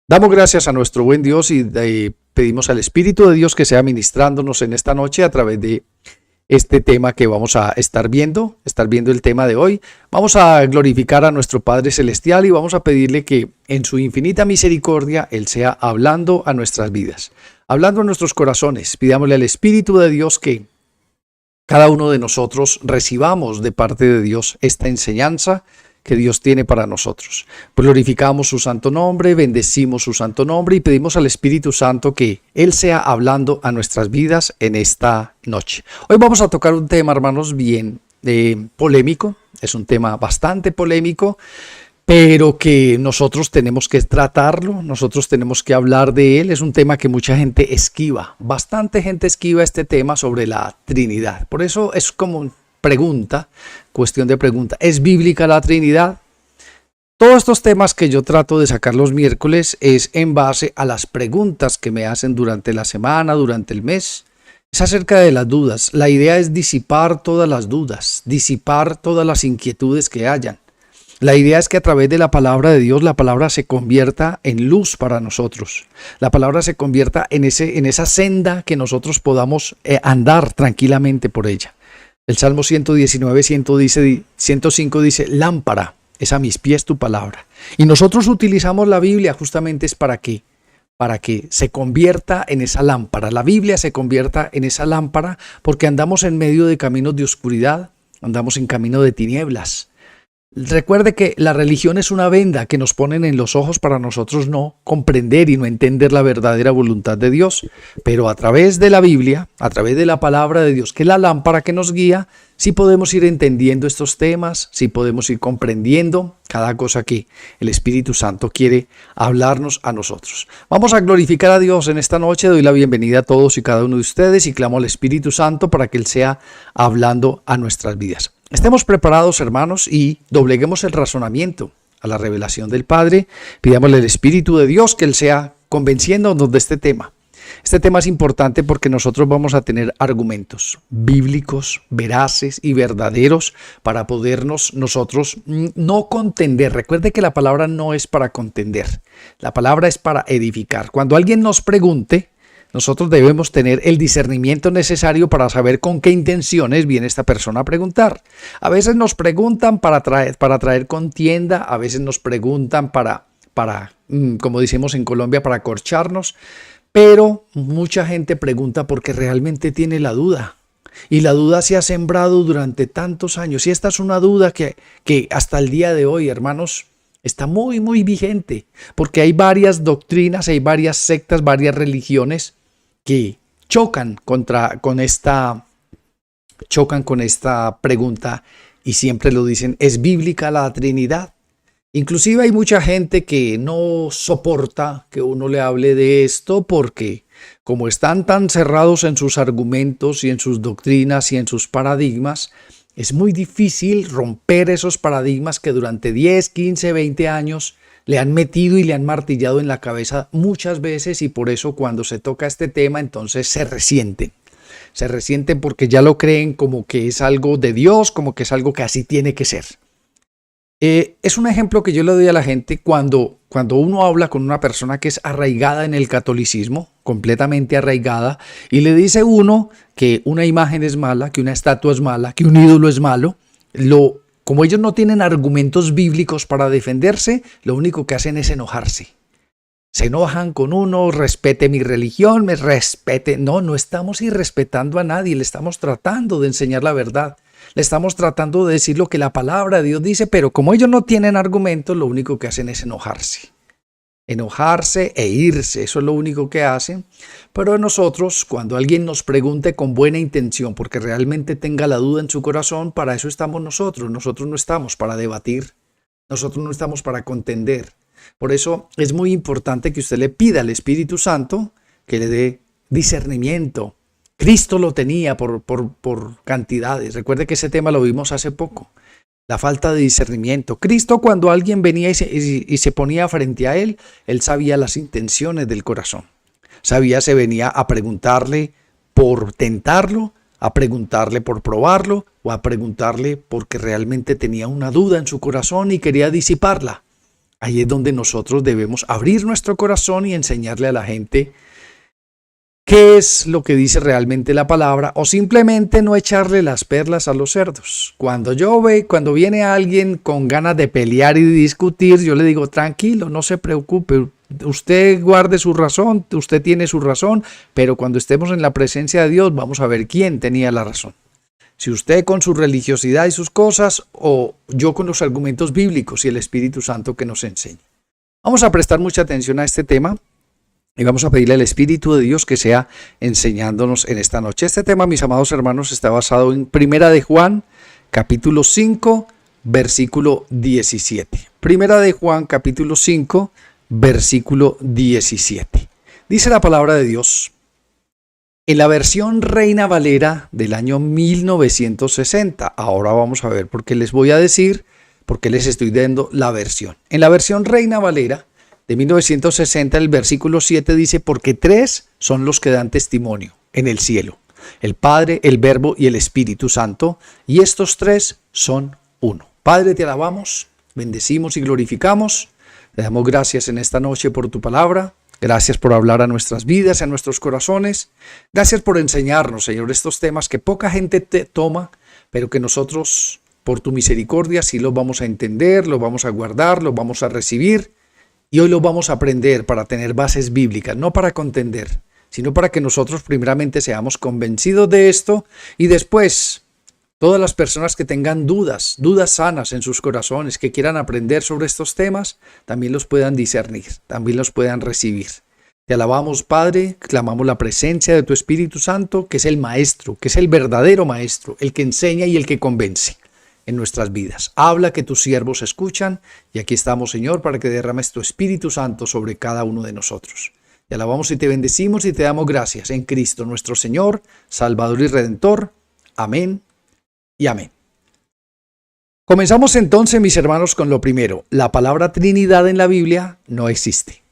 Damos gracias a nuestro buen Dios y pedimos al Espíritu de Dios que sea ministrándonos en esta noche a través de este tema que vamos a estar viendo el tema de hoy. Vamos a glorificar a nuestro Padre Celestial y vamos a pedirle que en su infinita misericordia Él sea hablando a nuestras vidas, hablando a nuestros corazones. Pidámosle al Espíritu de Dios que cada uno de nosotros recibamos de parte de Dios esta enseñanza que Dios tiene para nosotros. Glorificamos su santo nombre, bendecimos su santo nombre y pedimos al Espíritu Santo que Él sea hablando a nuestras vidas en esta noche. Hoy vamos a tocar un tema, hermanos, bien polémico. Es un tema bastante polémico, pero que nosotros tenemos que tratarlo, nosotros tenemos que hablar de él. Es un tema que mucha gente esquiva, bastante gente esquiva este tema sobre la Trinidad. Por eso es como cuestión de pregunta, ¿es bíblica la Trinidad? Todos estos temas que yo trato de sacar los miércoles es en base a las preguntas que me hacen durante la semana, durante el mes. Es acerca de las dudas. La idea es disipar todas las dudas, disipar todas las inquietudes que hayan. La idea es que a través de la palabra de Dios, la palabra se convierta en luz para nosotros. La palabra se convierta en esa senda que nosotros podamos andar tranquilamente por ella. El Salmo 119, 105 dice, lámpara es a mis pies tu palabra. Y nosotros utilizamos la Biblia justamente es para que se convierta en esa lámpara. La Biblia se convierta en esa lámpara porque andamos en medio de caminos de oscuridad, andamos en camino de tinieblas. Recuerde que la religión es una venda que nos ponen en los ojos para nosotros no comprender y no entender la verdadera voluntad de Dios. Pero a través de la Biblia, a través de la palabra de Dios, que es la lámpara que nos guía, sí podemos ir entendiendo estos temas, sí podemos ir comprendiendo cada cosa que el Espíritu Santo quiere hablarnos a nosotros. Vamos a glorificar a Dios en esta noche. Doy la bienvenida a todos y cada uno de ustedes y clamo al Espíritu Santo para que Él sea hablando a nuestras vidas. Estemos preparados, hermanos, y dobleguemos el razonamiento a la revelación del Padre. Pidámosle al Espíritu de Dios que Él sea convenciéndonos de este tema. Este tema es importante porque nosotros vamos a tener argumentos bíblicos, veraces y verdaderos para podernos nosotros no contender. Recuerde que la palabra no es para contender, la palabra es para edificar. Cuando alguien nos pregunte, nosotros debemos tener el discernimiento necesario para saber con qué intenciones viene esta persona a preguntar. A veces nos preguntan para traer contienda, a veces nos preguntan para, como decimos en Colombia, para corcharnos, pero mucha gente pregunta porque realmente tiene la duda. Y la duda se ha sembrado durante tantos años. Y esta es una duda que hasta el día de hoy, hermanos, está muy, muy vigente. Porque hay varias doctrinas, hay varias sectas, varias religiones que chocan con esta pregunta y siempre lo dicen, ¿es bíblica la Trinidad? Inclusive hay mucha gente que no soporta que uno le hable de esto porque como están tan cerrados en sus argumentos y en sus doctrinas y en sus paradigmas, es muy difícil romper esos paradigmas que durante 10, 15, 20 años le han metido y le han martillado en la cabeza muchas veces y por eso cuando se toca este tema entonces se resienten. Se resienten porque ya lo creen como que es algo de Dios, como que es algo que así tiene que ser. Es un ejemplo que yo le doy a la gente cuando uno habla con una persona que es arraigada en el catolicismo, completamente arraigada, y le dice uno que una imagen es mala, que una estatua es mala, que un ídolo es malo, como ellos no tienen argumentos bíblicos para defenderse, lo único que hacen es enojarse. Se enojan con uno, respete mi religión, me respete. No estamos irrespetando a nadie, le estamos tratando de enseñar la verdad. Le estamos tratando de decir lo que la palabra de Dios dice, pero como ellos no tienen argumentos, lo único que hacen es enojarse. Enojarse e irse, eso es lo único que hacen. Pero nosotros, cuando alguien nos pregunte con buena intención, porque realmente tenga la duda en su corazón, para eso estamos nosotros. Nosotros no estamos para debatir, nosotros no estamos para contender. Por eso es muy importante que usted le pida al Espíritu Santo que le dé discernimiento. Cristo lo tenía por cantidades. Recuerde que ese tema lo vimos hace poco. La falta de discernimiento. Cristo, cuando alguien venía y se ponía frente a él, él sabía las intenciones del corazón. Sabía si venía a preguntarle por tentarlo, a preguntarle por probarlo o a preguntarle porque realmente tenía una duda en su corazón y quería disiparla. Ahí es donde nosotros debemos abrir nuestro corazón y enseñarle a la gente qué es lo que dice realmente la palabra, o simplemente no echarle las perlas a los cerdos. Cuando viene alguien con ganas de pelear y discutir, yo le digo, tranquilo, no se preocupe, usted guarde su razón, usted tiene su razón, pero cuando estemos en la presencia de Dios vamos a ver quién tenía la razón. Si usted con su religiosidad y sus cosas, o yo con los argumentos bíblicos y el Espíritu Santo que nos enseña. Vamos a prestar mucha atención a este tema y vamos a pedirle al Espíritu de Dios que sea enseñándonos en esta noche. Este tema, mis amados hermanos, está basado en Primera de Juan, capítulo 5, versículo 17. Primera de Juan, capítulo 5, versículo 17. Dice la palabra de Dios. En la versión Reina Valera del año 1960, ahora vamos a ver por qué les voy a decir, por qué les estoy dando la versión. En la versión Reina Valera de 1960, el versículo 7 dice, porque tres son los que dan testimonio en el cielo, el Padre, el Verbo y el Espíritu Santo, y estos tres son uno. Padre, te alabamos, bendecimos y glorificamos, te damos gracias en esta noche por tu palabra. Gracias por hablar a nuestras vidas, a nuestros corazones. Gracias por enseñarnos, Señor, estos temas que poca gente te toma, pero que nosotros, por tu misericordia, sí los vamos a entender, los vamos a guardar, los vamos a recibir. Y hoy los vamos a aprender para tener bases bíblicas, no para contender, sino para que nosotros primeramente seamos convencidos de esto y después todas las personas que tengan dudas sanas en sus corazones, que quieran aprender sobre estos temas, también los puedan discernir, también los puedan recibir. Te alabamos, Padre, clamamos la presencia de tu Espíritu Santo, que es el Maestro, que es el verdadero Maestro, el que enseña y el que convence en nuestras vidas. Habla, que tus siervos escuchan, y aquí estamos, Señor, para que derrames tu Espíritu Santo sobre cada uno de nosotros. Te alabamos y te bendecimos y te damos gracias en Cristo nuestro Señor, Salvador y Redentor. Amén y amén. Comenzamos entonces, mis hermanos, con lo primero. La palabra Trinidad en la Biblia no existe.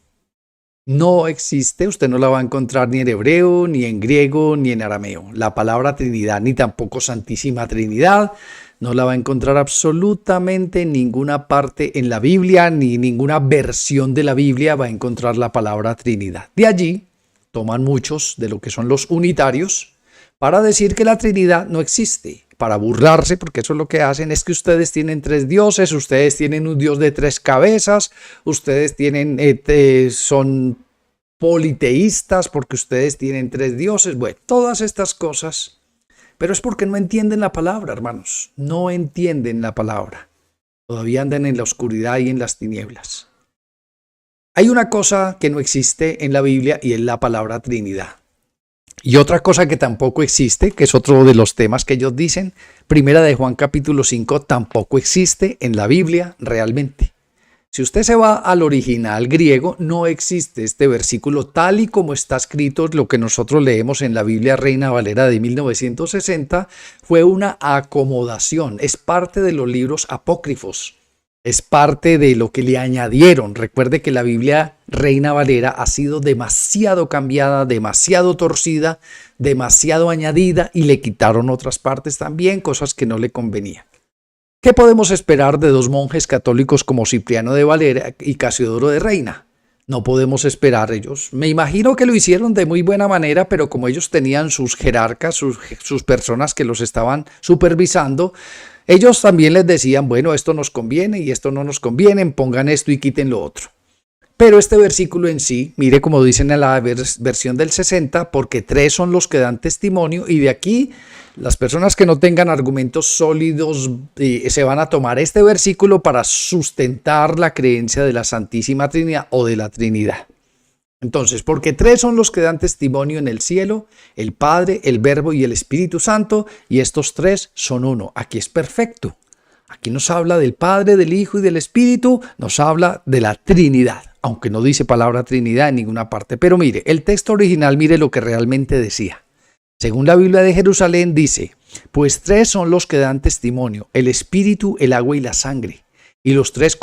No existe, usted no la va a encontrar ni en hebreo, ni en griego, ni en arameo. La palabra Trinidad, ni tampoco Santísima Trinidad, no la va a encontrar absolutamente en ninguna parte en la Biblia, ni ninguna versión de la Biblia va a encontrar la palabra Trinidad. De allí toman muchos de lo que son los unitarios para decir que la Trinidad no existe, para burlarse, porque eso es lo que hacen, es que ustedes tienen tres dioses, ustedes tienen un Dios de tres cabezas, ustedes tienen, son politeístas porque ustedes tienen tres dioses, bueno, todas estas cosas, pero es porque no entienden la palabra, hermanos, no entienden la palabra, todavía andan en la oscuridad y en las tinieblas. Hay una cosa que no existe en la Biblia y es la palabra Trinidad. Y otra cosa que tampoco existe, que es otro de los temas que ellos dicen, Primera de Juan capítulo 5 tampoco existe en la Biblia realmente. Si usted se va al original griego, no existe este versículo tal y como está escrito. Lo que nosotros leemos en la Biblia Reina Valera de 1960 fue una acomodación, es parte de los libros apócrifos. Es parte de lo que le añadieron. Recuerde que la Biblia Reina Valera ha sido demasiado cambiada, demasiado torcida, demasiado añadida y le quitaron otras partes también, cosas que no le convenían. ¿Qué podemos esperar de dos monjes católicos como Cipriano de Valera y Casiodoro de Reina? No podemos esperar ellos. Me imagino que lo hicieron de muy buena manera, pero como ellos tenían sus jerarcas, sus personas que los estaban supervisando, ellos también les decían, bueno, esto nos conviene y esto no nos conviene, pongan esto y quiten lo otro. Pero este versículo en sí, mire como dicen en la versión del 60, porque tres son los que dan testimonio, y de aquí las personas que no tengan argumentos sólidos se van a tomar este versículo para sustentar la creencia de la Santísima Trinidad o de la Trinidad. Entonces, porque tres son los que dan testimonio en el cielo, el Padre, el Verbo y el Espíritu Santo, y estos tres son uno. Aquí es perfecto. Aquí nos habla del Padre, del Hijo y del Espíritu, nos habla de la Trinidad, aunque no dice palabra Trinidad en ninguna parte. Pero mire, el texto original, mire lo que realmente decía. Según la Biblia de Jerusalén dice, pues tres son los que dan testimonio, el Espíritu, el agua y la sangre, y los tres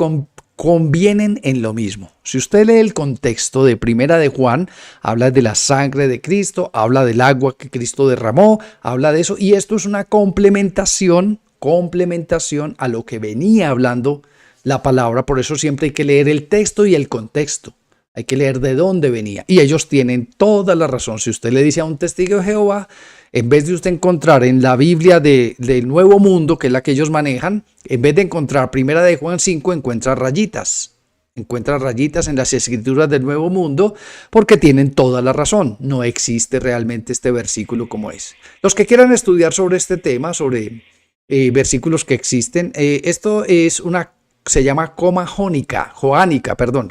convienen en lo mismo. Si usted lee el contexto de Primera de Juan, habla de la sangre de Cristo, habla del agua que Cristo derramó, habla de eso, y esto es una complementación a lo que venía hablando la palabra, por eso siempre hay que leer el texto y el contexto. Hay que leer de dónde venía. Y ellos tienen toda la razón. Si usted le dice a un testigo de Jehová, en vez de usted encontrar en la Biblia del Nuevo Mundo, que es la que ellos manejan, en vez de encontrar Primera de Juan 5, encuentra rayitas. Encuentra rayitas en las escrituras del Nuevo Mundo porque tienen toda la razón. No existe realmente este versículo como es. Los que quieran estudiar sobre este tema, sobre versículos que existen, esto es se llama coma joánica,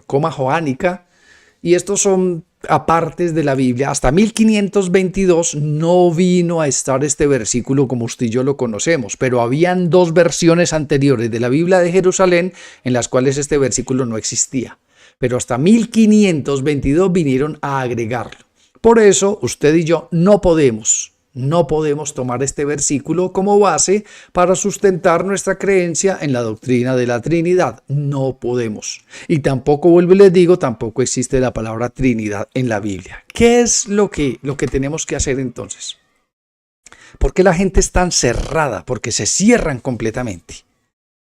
coma joánica. Y estos son apartes de la Biblia. Hasta 1522 no vino a estar este versículo como usted y yo lo conocemos, pero habían dos versiones anteriores de la Biblia de Jerusalén en las cuales este versículo no existía. Pero hasta 1522 vinieron a agregarlo. Por eso usted y yo no podemos tomar este versículo como base para sustentar nuestra creencia en la doctrina de la Trinidad. No podemos. Y tampoco, vuelvo y les digo, tampoco existe la palabra Trinidad en la Biblia. ¿Qué es lo que tenemos que hacer entonces? ¿Por qué la gente es tan cerrada? Porque se cierran completamente.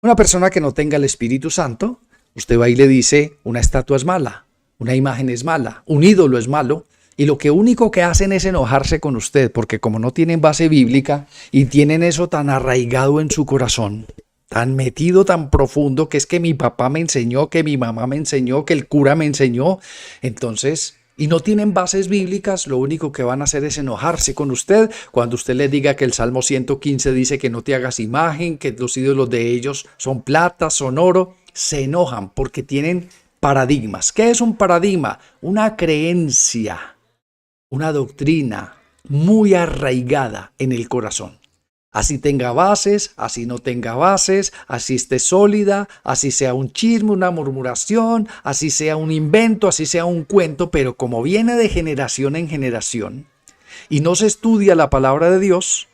Una persona que no tenga el Espíritu Santo, usted va y le dice, una estatua es mala, una imagen es mala, un ídolo es malo. Y lo único que hacen es enojarse con usted, porque como no tienen base bíblica y tienen eso tan arraigado en su corazón, tan metido, tan profundo, que es que mi papá me enseñó, que mi mamá me enseñó, que el cura me enseñó, entonces, y no tienen bases bíblicas, lo único que van a hacer es enojarse con usted cuando usted les diga que el Salmo 115 dice que no te hagas imagen, que los ídolos de ellos son plata, son oro. Se enojan porque tienen paradigmas. ¿Qué es un paradigma? Una creencia. Una doctrina muy arraigada en el corazón. Así tenga bases, así no tenga bases, así esté sólida, así sea un chisme, una murmuración, así sea un invento, así sea un cuento, pero como viene de generación en generación y no se estudia la palabra de Dios,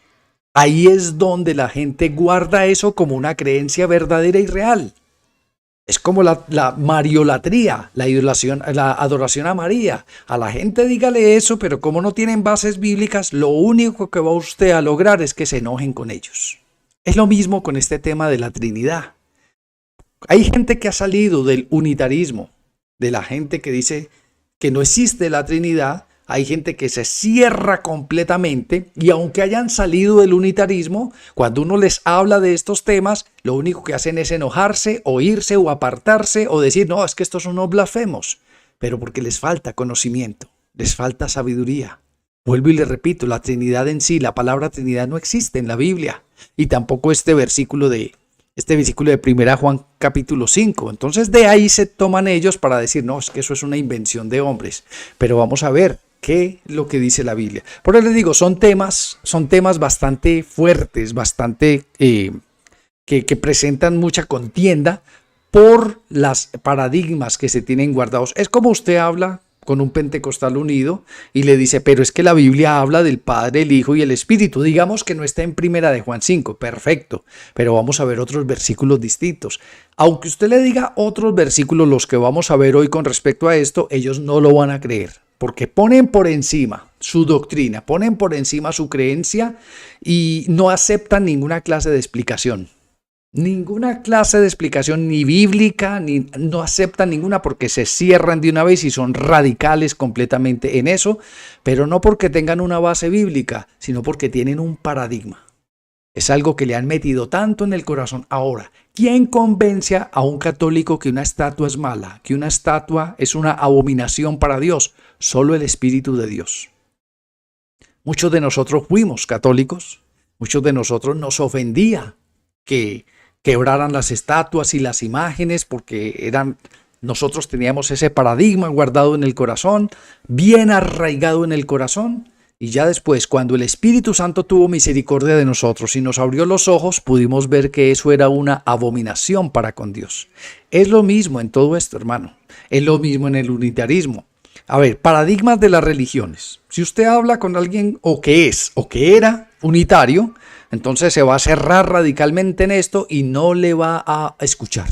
ahí es donde la gente guarda eso como una creencia verdadera y real. Es como la mariolatría, la adoración a María. A la gente dígale eso, pero como no tienen bases bíblicas, lo único que va usted a lograr es que se enojen con ellos. Es lo mismo con este tema de la Trinidad. Hay gente que ha salido del unitarismo, de la gente que dice que no existe la Trinidad. Hay gente que se cierra completamente y aunque hayan salido del unitarismo, cuando uno les habla de estos temas, lo único que hacen es enojarse o irse o apartarse o decir, no, es que estos son unos blasfemos, pero porque les falta conocimiento, les falta sabiduría. Vuelvo y le repito, la Trinidad en sí, la palabra Trinidad no existe en la Biblia y tampoco este versículo de 1 Juan capítulo 5. Entonces de ahí se toman ellos para decir, no, es que eso es una invención de hombres, pero vamos a ver. ¿Qué es lo que dice la Biblia? Por eso les digo, son temas bastante fuertes, bastante que presentan mucha contienda por los paradigmas que se tienen guardados. Es como usted habla con un pentecostal unido y le dice, pero es que la Biblia habla del Padre, el Hijo y el Espíritu. Digamos que no está en Primera de Juan 5, perfecto, pero vamos a ver otros versículos distintos. Aunque usted le diga otros versículos, los que vamos a ver hoy con respecto a esto, ellos no lo van a creer. Porque ponen por encima su doctrina, ponen por encima su creencia y no aceptan ninguna clase de explicación. Ninguna clase de explicación ni bíblica, no aceptan ninguna porque se cierran de una vez y son radicales completamente en eso, pero no porque tengan una base bíblica, sino porque tienen un paradigma. Es algo que le han metido tanto en el corazón. Ahora, ¿quién convence a un católico que una estatua es mala, que una estatua es una abominación para Dios? Solo el Espíritu de Dios. Muchos de nosotros fuimos católicos, muchos de nosotros nos ofendía que quebraran las estatuas y las imágenes porque nosotros teníamos ese paradigma guardado en el corazón, bien arraigado en el corazón. Y ya después, cuando el Espíritu Santo tuvo misericordia de nosotros y nos abrió los ojos, pudimos ver que eso era una abominación para con Dios. Es lo mismo en todo esto, hermano. Es lo mismo en el unitarismo. A ver, paradigmas de las religiones. Si usted habla con alguien o que era unitario, entonces se va a cerrar radicalmente en esto y no le va a escuchar.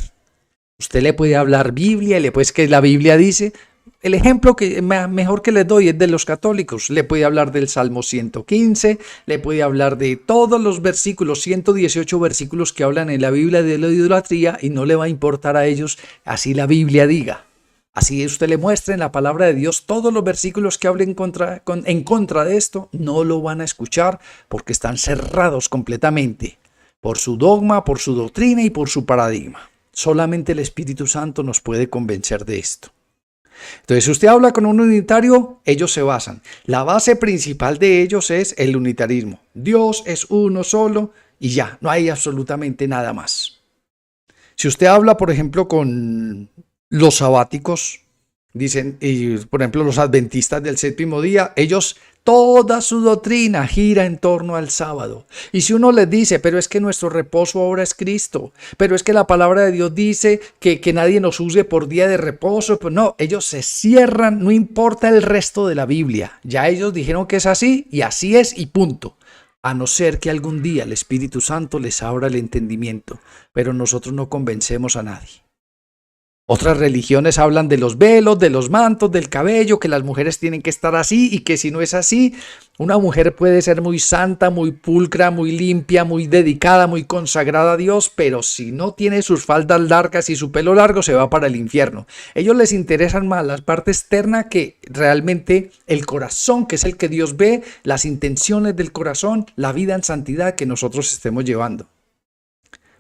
Usted le puede hablar Biblia, le puede que la Biblia dice, el ejemplo que mejor que les doy es de los católicos. Le puede hablar del Salmo 115, le puede hablar de todos los versículos, 118 versículos que hablan en la Biblia de la idolatría, y no le va a importar a ellos así la Biblia diga. Así usted le muestre en la palabra de Dios todos los versículos que hablen en contra de esto, no lo van a escuchar porque están cerrados completamente por su dogma, por su doctrina y por su paradigma. Solamente el Espíritu Santo nos puede convencer de esto. Entonces, si usted habla con un unitario, ellos se basan. La base principal de ellos es el unitarismo. Dios es uno solo y ya, no hay absolutamente nada más. Si usted habla, por ejemplo, con los sabáticos, dicen, y por ejemplo los adventistas del séptimo día, ellos, toda su doctrina gira en torno al sábado. Y si uno les dice, pero es que nuestro reposo ahora es Cristo, pero es que la palabra de Dios dice que nadie nos use por día de reposo, pues no, ellos se cierran, no importa el resto de la Biblia. Ya ellos dijeron que es así y así es y punto. A no ser que algún día el Espíritu Santo les abra el entendimiento, pero nosotros no convencemos a nadie. Otras religiones hablan de los velos, de los mantos, del cabello, que las mujeres tienen que estar así y que si no es así, una mujer puede ser muy santa, muy pulcra, muy limpia, muy dedicada, muy consagrada a Dios, pero si no tiene sus faldas largas y su pelo largo, se va para el infierno. A ellos les interesan más la parte externa que realmente el corazón, que es el que Dios ve, las intenciones del corazón, la vida en santidad que nosotros estemos llevando.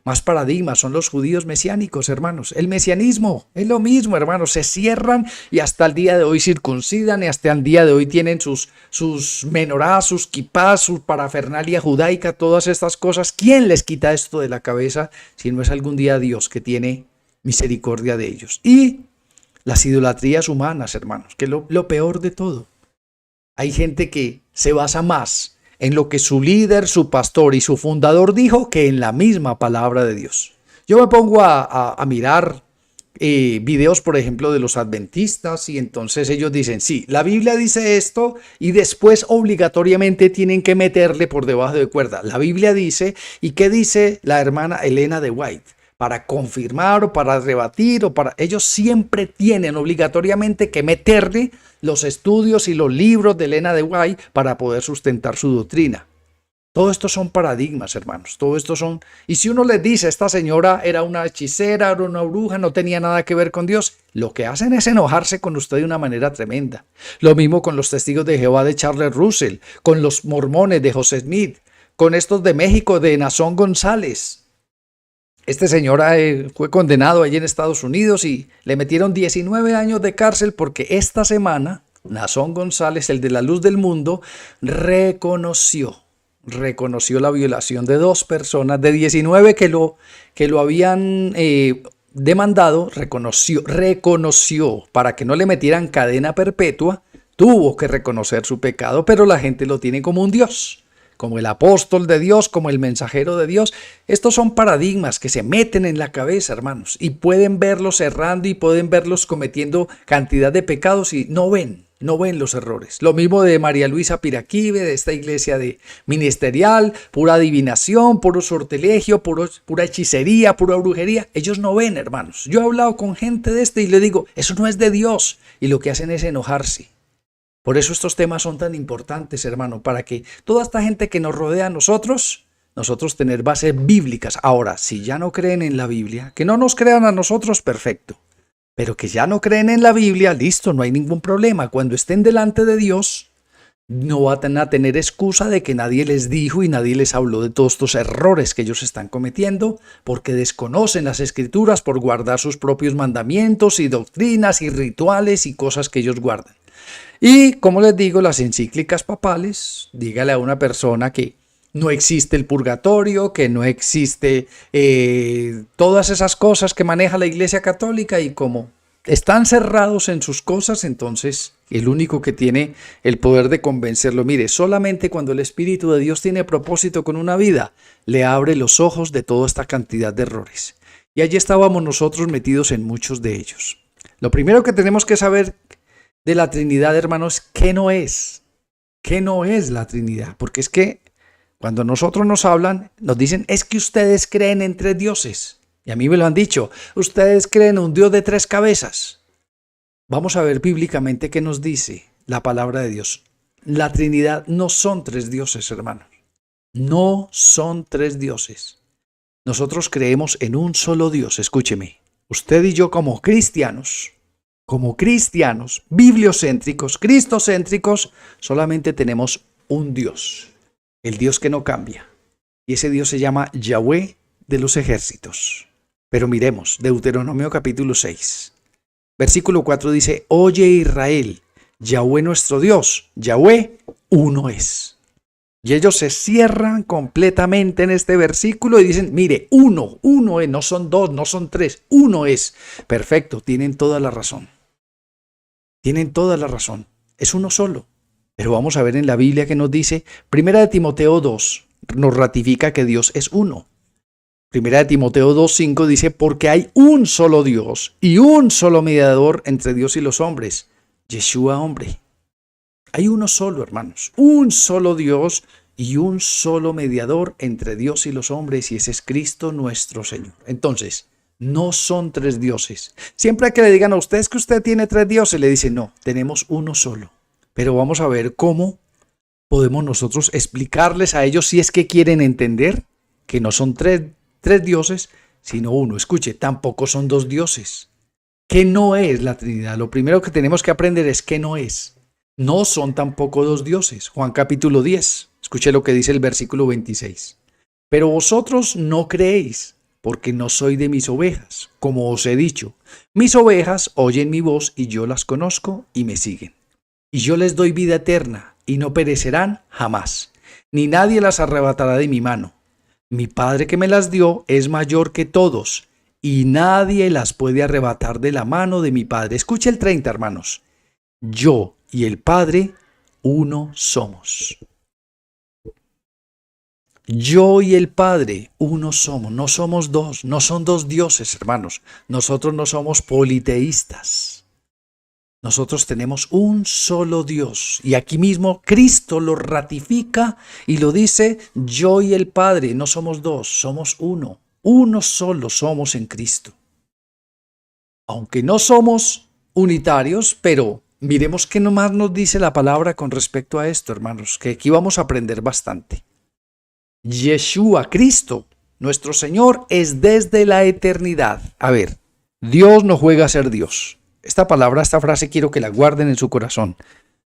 Más paradigmas son los judíos mesiánicos, hermanos. El mesianismo es lo mismo, hermanos. Se cierran y hasta el día de hoy circuncidan y hasta el día de hoy tienen sus menorás, sus kipás, su parafernalia judaica, todas estas cosas. ¿Quién les quita esto de la cabeza si no es algún día Dios que tiene misericordia de ellos? Y las idolatrías humanas, hermanos, que es lo peor de todo. Hay gente que se basa más en lo que su líder, su pastor y su fundador dijo que en la misma palabra de Dios. Yo me pongo a mirar videos, por ejemplo, de los adventistas y entonces ellos dicen, sí, la Biblia dice esto y después obligatoriamente tienen que meterle por debajo de cuerda. La Biblia dice, ¿y qué dice la hermana Elena de White? Para confirmar o para rebatir o para... Ellos siempre tienen obligatoriamente que meterle los estudios y los libros de Elena de White para poder sustentar su doctrina. Todo esto son paradigmas, hermanos. Todo esto son... Y si uno les dice, esta señora era una hechicera, era una bruja, no tenía nada que ver con Dios, lo que hacen es enojarse con usted de una manera tremenda. Lo mismo con los testigos de Jehová de Charles Russell, con los mormones de José Smith, con estos de México de Nazón González. Este señor fue condenado allí en Estados Unidos y le metieron 19 años de cárcel porque esta semana Nazón González, el de la luz del mundo, reconoció la violación de 2 personas, de 19 que lo habían demandado, reconoció para que no le metieran cadena perpetua, tuvo que reconocer su pecado, pero la gente lo tiene como un Dios, como el apóstol de Dios, como el mensajero de Dios. Estos son paradigmas que se meten en la cabeza, hermanos, y pueden verlos errando y pueden verlos cometiendo cantidad de pecados y no ven los errores. Lo mismo de María Luisa Piraquive, de esta iglesia de ministerial, pura adivinación, puro sortilegio, pura hechicería, pura brujería. Ellos no ven, hermanos. Yo he hablado con gente de y le digo, eso no es de Dios, y lo que hacen es enojarse. Por eso estos temas son tan importantes, hermano, para que toda esta gente que nos rodea a nosotros tener bases bíblicas. Ahora, si ya no creen en la Biblia, que no nos crean a nosotros, perfecto. Pero que ya no creen en la Biblia, listo, no hay ningún problema. Cuando estén delante de Dios, no van a tener excusa de que nadie les dijo y nadie les habló de todos estos errores que ellos están cometiendo, porque desconocen las Escrituras por guardar sus propios mandamientos y doctrinas y rituales y cosas que ellos guardan. Y como les digo, las encíclicas papales, dígale a una persona que no existe el purgatorio, que no existe todas esas cosas que maneja la Iglesia Católica, y como están cerrados en sus cosas, entonces el único que tiene el poder de convencerlo, mire, solamente cuando el Espíritu de Dios tiene propósito con una vida, le abre los ojos de toda esta cantidad de errores. Y allí estábamos nosotros metidos en muchos de ellos. Lo primero que tenemos que saber de la Trinidad, hermanos, ¿qué no es? ¿Qué no es la Trinidad? Porque es que cuando nosotros nos hablan, nos dicen, es que ustedes creen en 3 dioses. Y a mí me lo han dicho, ustedes creen en un Dios de 3 cabezas. Vamos a ver bíblicamente qué nos dice la palabra de Dios. La Trinidad no son tres dioses, hermanos. No son tres dioses. Nosotros creemos en un solo Dios. Escúcheme. Usted y yo como cristianos, bibliocéntricos, cristocéntricos, solamente tenemos un Dios. El Dios que no cambia. Y ese Dios se llama Yahweh de los ejércitos. Pero miremos, Deuteronomio capítulo 6. Versículo 4 dice, oye Israel, Yahweh nuestro Dios, Yahweh uno es. Y ellos se cierran completamente en este versículo y dicen, mire, uno es, no son dos, no son tres, uno es. Perfecto, tienen toda la razón. Tienen toda la razón. Es uno solo. Pero vamos a ver en la Biblia que nos dice, Primera de Timoteo 2, nos ratifica que Dios es uno. Primera de Timoteo 2:5 dice, porque hay un solo Dios y un solo mediador entre Dios y los hombres, Yeshua hombre. Hay uno solo, hermanos, un solo Dios y un solo mediador entre Dios y los hombres, y ese es Cristo nuestro Señor. Entonces, no son tres dioses. Siempre que le digan a usted que usted tiene tres dioses, le dicen, no, tenemos uno solo. Pero vamos a ver cómo podemos nosotros explicarles a ellos, si es que quieren entender, que no son tres dioses, sino uno. Escuche, tampoco son dos dioses. ¿Qué no es la Trinidad? Lo primero que tenemos que aprender es qué no es. No son tampoco dos dioses. Juan capítulo 10. Escuche lo que dice el versículo 26. Pero vosotros no creéis, porque no soy de mis ovejas, como os he dicho. Mis ovejas oyen mi voz y yo las conozco y me siguen. Y yo les doy vida eterna y no perecerán jamás, ni nadie las arrebatará de mi mano. Mi Padre que me las dio es mayor que todos, y nadie las puede arrebatar de la mano de mi Padre. Escuche el 30, hermanos. Yo y el Padre, uno somos. Yo y el Padre, uno somos. No somos dos, no son dos dioses, hermanos. Nosotros no somos politeístas. Nosotros tenemos un solo Dios, y aquí mismo Cristo lo ratifica y lo dice, yo y el Padre no somos dos, somos uno solo somos en Cristo. Aunque no somos unitarios, pero miremos qué nomás nos dice la palabra con respecto a esto, hermanos, que aquí vamos a aprender bastante. Yeshua, Cristo, nuestro Señor, es desde la eternidad. A ver, Dios no juega a ser Dios. Esta frase quiero que la guarden en su corazón.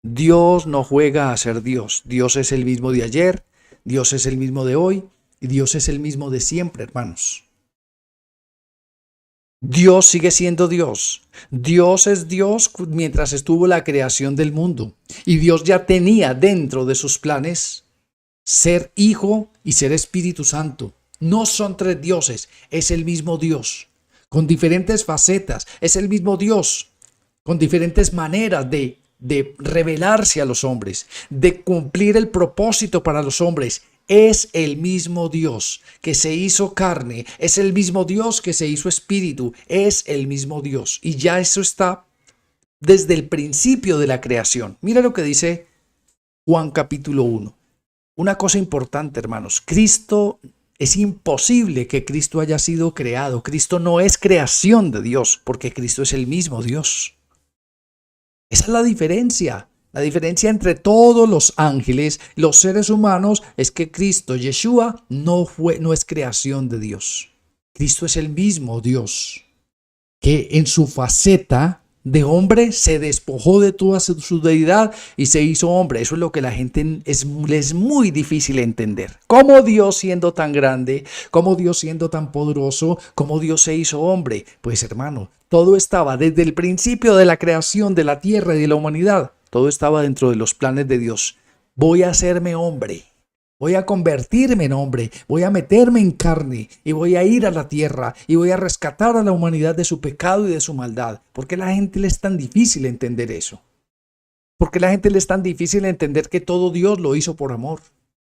Dios no juega a ser Dios. Dios es el mismo de ayer, Dios es el mismo de hoy y Dios es el mismo de siempre, hermanos. Dios sigue siendo Dios. Dios es Dios mientras estuvo la creación del mundo. Y Dios ya tenía dentro de sus planes ser Hijo y ser Espíritu Santo. No son tres dioses, es el mismo Dios. Con diferentes facetas, es el mismo Dios, con diferentes maneras de revelarse a los hombres, de cumplir el propósito para los hombres. Es el mismo Dios que se hizo carne, es el mismo Dios que se hizo espíritu, es el mismo Dios. Y ya eso está desde el principio de la creación. Mira lo que dice Juan capítulo 1. Una cosa importante, hermanos, es imposible que Cristo haya sido creado. Cristo no es creación de Dios, porque Cristo es el mismo Dios. Esa es la diferencia. La diferencia entre todos los ángeles, los seres humanos, es que Cristo, Yeshua, no es creación de Dios. Cristo es el mismo Dios, que en su faceta de hombre se despojó de toda su deidad y se hizo hombre. Eso es lo que la gente es muy difícil entender. ¿Cómo Dios siendo tan grande, cómo Dios siendo tan poderoso, cómo Dios se hizo hombre? Pues hermano, todo estaba desde el principio de la creación de la tierra y de la humanidad. Todo estaba dentro de los planes de Dios. Voy a hacerme hombre. Voy a convertirme en hombre, voy a meterme en carne y voy a ir a la tierra y voy a rescatar a la humanidad de su pecado y de su maldad. ¿Por qué a la gente le es tan difícil entender eso? ¿Por qué a la gente le es tan difícil entender que todo Dios lo hizo por amor?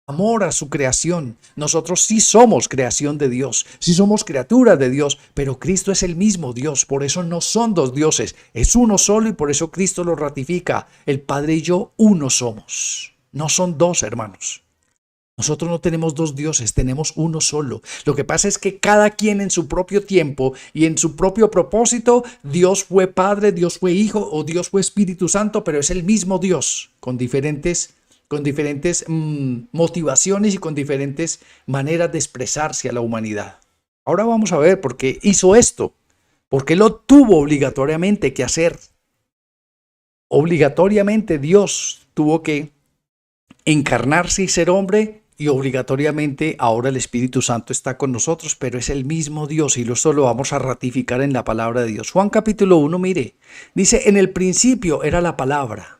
Amor a su creación. Nosotros sí somos creación de Dios, sí somos criaturas de Dios, pero Cristo es el mismo Dios, por eso no son dos dioses, es uno solo y por eso Cristo lo ratifica. El Padre y yo uno somos, no son dos, hermanos. Nosotros no tenemos dos dioses, tenemos uno solo. Lo que pasa es que cada quien en su propio tiempo y en su propio propósito, Dios fue Padre, Dios fue Hijo o Dios fue Espíritu Santo, pero es el mismo Dios con diferentes motivaciones y con diferentes maneras de expresarse a la humanidad. Ahora vamos a ver por qué hizo esto, por qué lo tuvo obligatoriamente que hacer. Obligatoriamente Dios tuvo que encarnarse y ser hombre, y obligatoriamente ahora el Espíritu Santo está con nosotros, pero es el mismo Dios y esto lo vamos a ratificar en la palabra de Dios. Juan capítulo 1, mire, dice, en el principio era la palabra.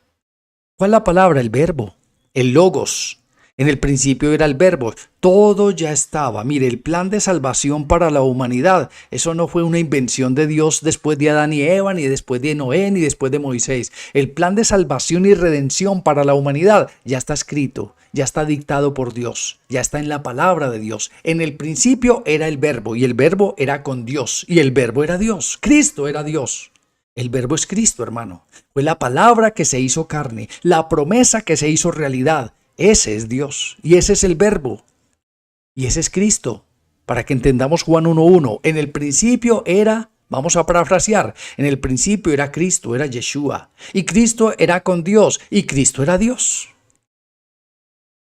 ¿Cuál es la palabra? El verbo, el logos. En el principio era el verbo, todo ya estaba. Mire, el plan de salvación para la humanidad, eso no fue una invención de Dios después de Adán y Eva, ni después de Noé, ni después de Moisés. El plan de salvación y redención para la humanidad ya está escrito, ya está dictado por Dios, ya está en la palabra de Dios. En el principio era el verbo, y el verbo era con Dios, y el verbo era Dios. Cristo era Dios. El verbo es Cristo, hermano. Fue la palabra que se hizo carne, la promesa que se hizo realidad. Ese es Dios y ese es el verbo y ese es Cristo. Para que entendamos Juan 1:1, en el principio era, vamos a parafrasear, en el principio era Cristo, era Yeshua, y Cristo era con Dios y Cristo era Dios.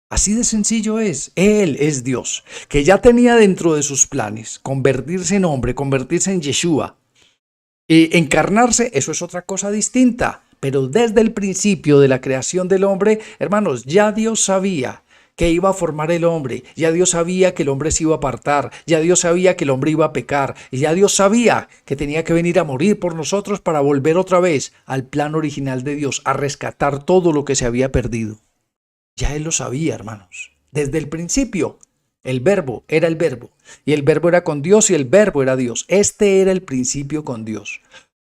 Así de sencillo es, Él es Dios, que ya tenía dentro de sus planes convertirse en hombre, convertirse en Yeshua. Y encarnarse, eso es otra cosa distinta. Pero desde el principio de la creación del hombre, hermanos, ya Dios sabía que iba a formar el hombre, ya Dios sabía que el hombre se iba a apartar, ya Dios sabía que el hombre iba a pecar, y ya Dios sabía que tenía que venir a morir por nosotros para volver otra vez al plan original de Dios, a rescatar todo lo que se había perdido. Ya Él lo sabía, hermanos, desde el principio. El verbo era el verbo, y el verbo era con Dios y el verbo era Dios. Este era el principio con Dios.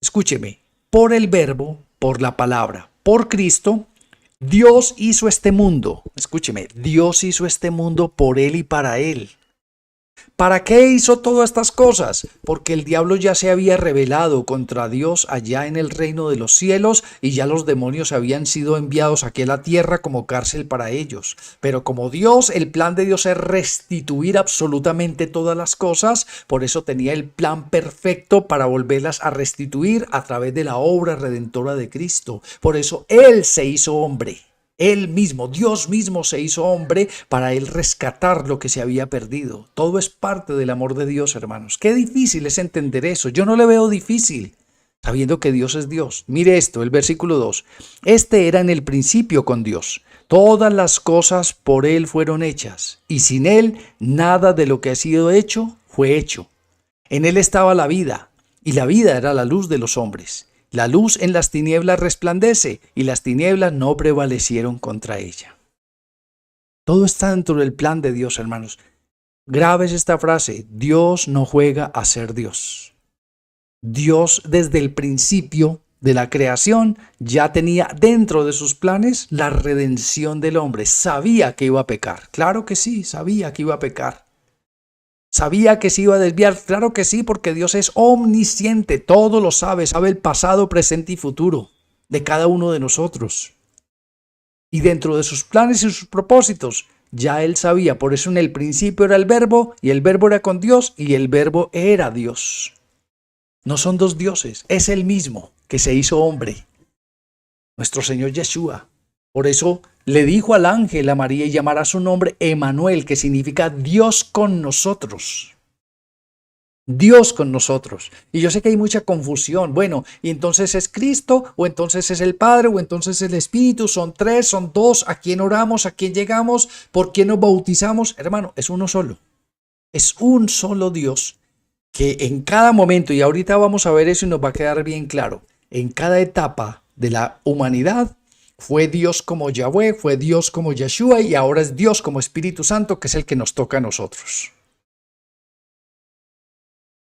Escúcheme, por el verbo, por la palabra, por Cristo, Dios hizo este mundo. Escúcheme, Dios hizo este mundo por Él y para Él. ¿Para qué hizo todas estas cosas? Porque el diablo ya se había rebelado contra Dios allá en el reino de los cielos y ya los demonios habían sido enviados aquí a la tierra como cárcel para ellos. Pero como Dios, el plan de Dios es restituir absolutamente todas las cosas, por eso tenía el plan perfecto para volverlas a restituir a través de la obra redentora de Cristo. Por eso Él se hizo hombre. Él mismo, Dios mismo se hizo hombre para Él rescatar lo que se había perdido. Todo es parte del amor de Dios, hermanos. Qué difícil es entender eso. Yo no le veo difícil, sabiendo que Dios es Dios. Mire esto, el versículo 2. Este era en el principio con Dios. Todas las cosas por Él fueron hechas, y sin Él nada de lo que ha sido hecho fue hecho. En Él estaba la vida, y la vida era la luz de los hombres. La luz en las tinieblas resplandece, y las tinieblas no prevalecieron contra ella. Todo está dentro del plan de Dios, hermanos. Grabes esta frase: Dios no juega a ser Dios. Dios desde el principio de la creación ya tenía dentro de sus planes la redención del hombre. Sabía que iba a pecar. Claro que sí, sabía que iba a pecar. ¿Sabía que se iba a desviar? Claro que sí, porque Dios es omnisciente, todo lo sabe, sabe el pasado, presente y futuro de cada uno de nosotros. Y dentro de sus planes y sus propósitos, ya Él sabía, por eso en el principio era el verbo, y el verbo era con Dios, y el verbo era Dios. No son dos dioses, es el mismo que se hizo hombre, nuestro Señor Yeshua. Por eso le dijo al ángel a María y llamará su nombre Emanuel, que significa Dios con nosotros. Dios con nosotros. Y yo sé que hay mucha confusión. Bueno, ¿y entonces es Cristo? ¿O entonces es el Padre? ¿O entonces es el Espíritu? ¿Son tres? ¿Son dos? ¿A quién oramos? ¿A quién llegamos? ¿Por quién nos bautizamos? Hermano, es uno solo. Es un solo Dios que en cada momento, y ahorita vamos a ver eso y nos va a quedar bien claro, en cada etapa de la humanidad, fue Dios como Yahweh, fue Dios como Yeshua y ahora es Dios como Espíritu Santo, que es el que nos toca a nosotros.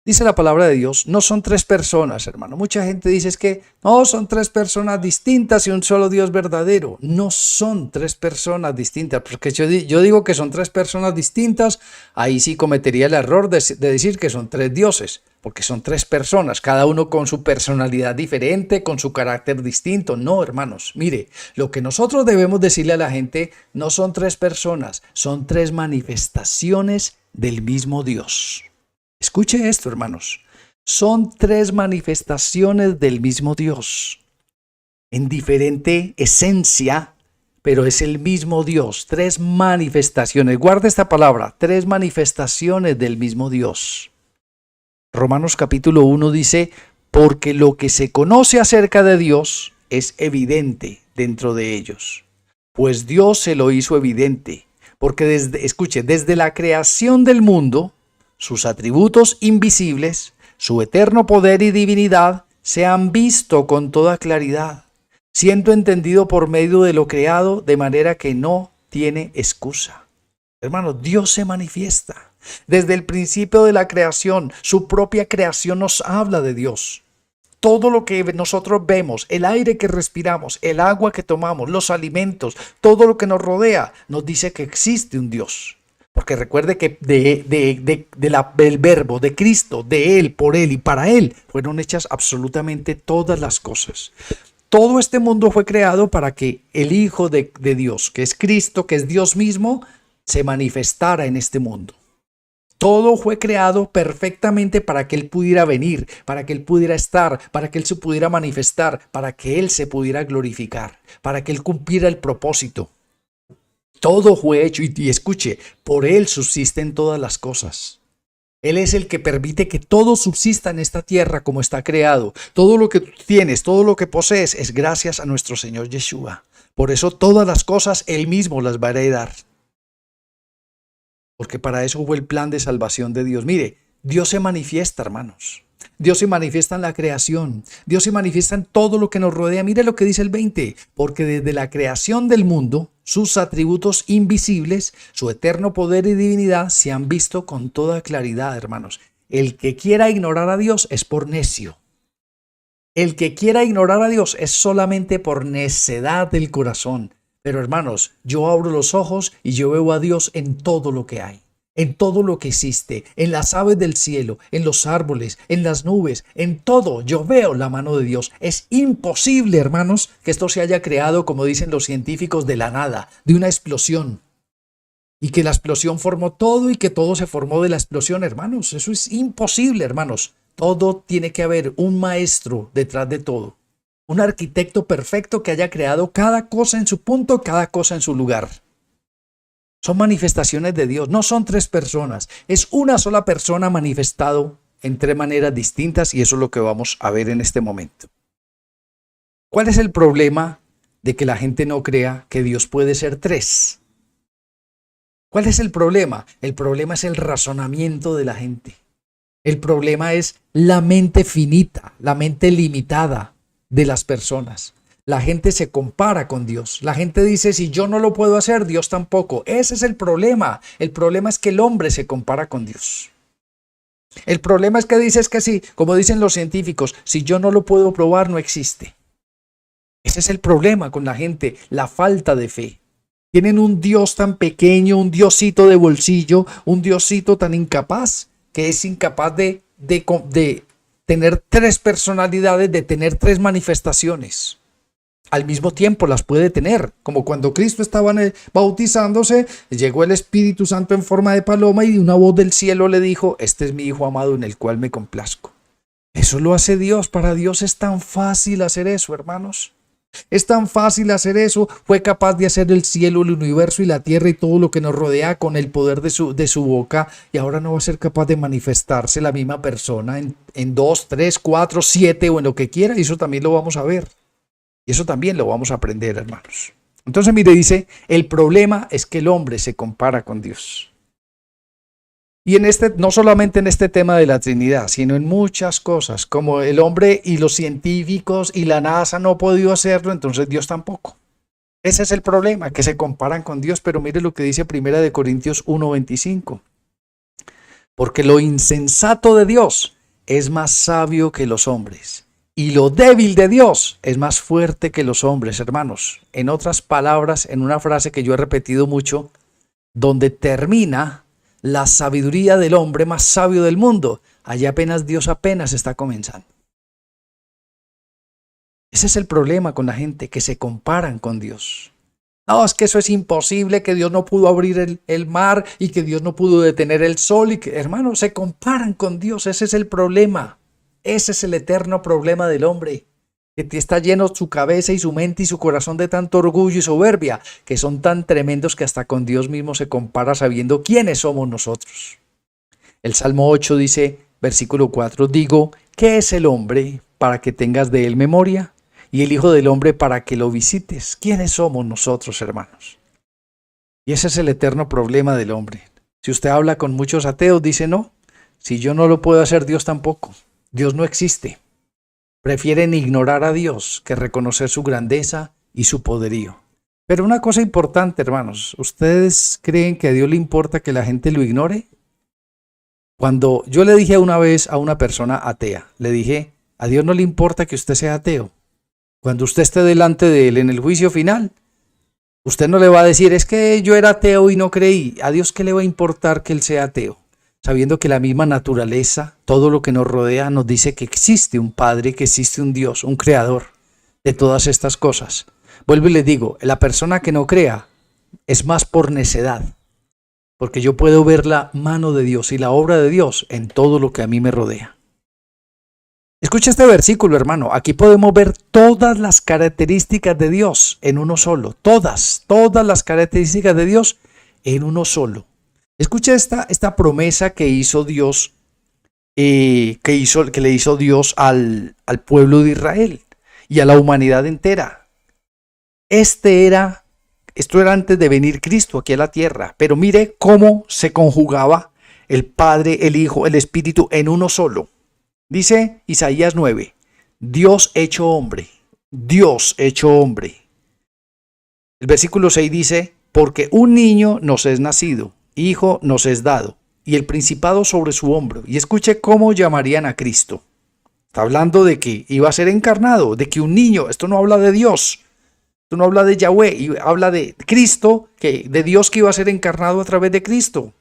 Dice la palabra de Dios, no son tres personas, hermano. Mucha gente dice es que no, son tres personas distintas y un solo Dios verdadero. No son tres personas distintas, porque yo digo que son tres personas distintas, ahí sí cometería el error de decir que son tres dioses, porque son tres personas, cada uno con su personalidad diferente, con su carácter distinto. No, hermanos, mire, lo que nosotros debemos decirle a la gente no son tres personas, son tres manifestaciones del mismo Dios. Escuche esto, hermanos. Son tres manifestaciones del mismo Dios, en diferente esencia, pero es el mismo Dios. Tres manifestaciones. Guarda esta palabra, tres manifestaciones del mismo Dios. Romanos capítulo 1 dice, porque lo que se conoce acerca de Dios es evidente dentro de ellos, pues Dios se lo hizo evidente, porque desde la creación del mundo, sus atributos invisibles, su eterno poder y divinidad se han visto con toda claridad, siendo entendido por medio de lo creado, de manera que no tiene excusa. Hermanos, Dios se manifiesta. Desde el principio de la creación, su propia creación nos habla de Dios. Todo lo que nosotros vemos, el aire que respiramos, el agua que tomamos, los alimentos, todo lo que nos rodea, nos dice que existe un Dios. Porque recuerde que del verbo, de Cristo, de Él, por Él y para Él, fueron hechas absolutamente todas las cosas. Todo este mundo fue creado para que el Hijo de Dios, que es Cristo, que es Dios mismo, se manifestara en este mundo. Todo fue creado perfectamente para que Él pudiera venir, para que Él pudiera estar, para que Él se pudiera manifestar, para que Él se pudiera glorificar, para que Él cumpliera el propósito. Todo fue hecho y escuche, por Él subsisten todas las cosas. Él es el que permite que todo subsista en esta tierra como está creado. Todo lo que tienes, todo lo que posees es gracias a nuestro Señor Yeshua. Por eso todas las cosas Él mismo las va a heredar. Porque para eso fue el plan de salvación de Dios. Mire, Dios se manifiesta, hermanos. Dios se manifiesta en la creación. Dios se manifiesta en todo lo que nos rodea. Mire lo que dice el 20. Porque desde la creación del mundo, sus atributos invisibles, su eterno poder y divinidad se han visto con toda claridad, hermanos. El que quiera ignorar a Dios es por necio. El que quiera ignorar a Dios es solamente por necedad del corazón. Pero hermanos, yo abro los ojos y yo veo a Dios en todo lo que hay. En todo lo que existe, en las aves del cielo, en los árboles, en las nubes, en todo, yo veo la mano de Dios. Es imposible, hermanos, que esto se haya creado, como dicen los científicos, de la nada, de una explosión. Y que la explosión formó todo y que todo se formó de la explosión, hermanos. Eso es imposible, hermanos. Todo tiene que haber un maestro detrás de todo. Un arquitecto perfecto que haya creado cada cosa en su punto, cada cosa en su lugar. Son manifestaciones de Dios, no son tres personas, es una sola persona manifestado en tres maneras distintas y eso es lo que vamos a ver en este momento. ¿Cuál es el problema de que la gente no crea que Dios puede ser tres? ¿Cuál es el problema? El problema es el razonamiento de la gente. El problema es la mente finita, la mente limitada de las personas. La gente se compara con Dios. La gente dice, si yo no lo puedo hacer, Dios tampoco. Ese es el problema. El problema es que el hombre se compara con Dios. El problema es que dices que sí, como dicen los científicos, si yo no lo puedo probar, no existe. Ese es el problema con la gente, la falta de fe. Tienen un Dios tan pequeño, un Diosito de bolsillo, un Diosito tan incapaz, que es incapaz de tener tres personalidades, de tener tres manifestaciones. Al mismo tiempo las puede tener, como cuando Cristo estaba bautizándose, llegó el Espíritu Santo en forma de paloma y una voz del cielo le dijo, este es mi Hijo amado en el cual me complazco. Eso lo hace Dios, para Dios es tan fácil hacer eso, hermanos. Es tan fácil hacer eso, fue capaz de hacer el cielo, el universo y la tierra y todo lo que nos rodea con el poder de su boca y ahora no va a ser capaz de manifestarse la misma persona en 2, 3, 4, 7 o en lo que quiera y eso también lo vamos a ver. Y eso también lo vamos a aprender, hermanos. Entonces, mire, dice, el problema es que el hombre se compara con Dios. Y no solamente en este tema de la Trinidad, sino en muchas cosas, como el hombre y los científicos y la NASA no han podido hacerlo, entonces Dios tampoco. Ese es el problema, que se comparan con Dios, pero mire lo que dice 1 Corintios 1:25. Porque lo insensato de Dios es más sabio que los hombres, y lo débil de Dios es más fuerte que los hombres, hermanos. En otras palabras, en una frase que yo he repetido mucho, donde termina la sabiduría del hombre más sabio del mundo, allá Dios apenas está comenzando. Ese es el problema con la gente, que se comparan con Dios. No, es que eso es imposible, que Dios no pudo abrir el mar y que Dios no pudo detener el sol. Y que, hermanos, se comparan con Dios. Ese es el problema. Ese es el eterno problema del hombre, que está lleno su cabeza y su mente y su corazón de tanto orgullo y soberbia, que son tan tremendos que hasta con Dios mismo se compara sabiendo quiénes somos nosotros. El Salmo 8 dice, versículo 4, digo, ¿qué es el hombre para que tengas de él memoria? Y el Hijo del Hombre para que lo visites. ¿Quiénes somos nosotros, hermanos? Y ese es el eterno problema del hombre. Si usted habla con muchos ateos, dice no, si yo no lo puedo hacer, Dios tampoco. Dios no existe. Prefieren ignorar a Dios que reconocer su grandeza y su poderío. Pero una cosa importante, hermanos, ¿ustedes creen que a Dios le importa que la gente lo ignore? Cuando yo le dije una vez a una persona atea, le dije, a Dios no le importa que usted sea ateo. Cuando usted esté delante de Él en el juicio final, usted no le va a decir, es que yo era ateo y no creí. ¿A Dios qué le va a importar que Él sea ateo? Sabiendo que la misma naturaleza, todo lo que nos rodea, nos dice que existe un Padre, que existe un Dios, un Creador de todas estas cosas. Vuelvo y les digo, la persona que no crea es más por necedad, porque yo puedo ver la mano de Dios y la obra de Dios en todo lo que a mí me rodea. Escucha este versículo, hermano. Aquí podemos ver todas las características de Dios en uno solo. Todas las características de Dios en uno solo. Escucha esta promesa que hizo Dios, que le hizo Dios al pueblo de Israel y a la humanidad entera. Esto era antes de venir Cristo aquí a la tierra. Pero mire cómo se conjugaba el Padre, el Hijo, el Espíritu en uno solo. Dice Isaías 9, Dios hecho hombre, Dios hecho hombre. El versículo 6 dice, porque un niño nos es nacido, hijo nos es dado, y el principado sobre su hombro. Y escuche cómo llamarían a Cristo. Está hablando de que iba a ser encarnado, de que un niño, esto no habla de Dios, esto no habla de Yahweh, habla de Cristo, de Dios que iba a ser encarnado a través de Cristo.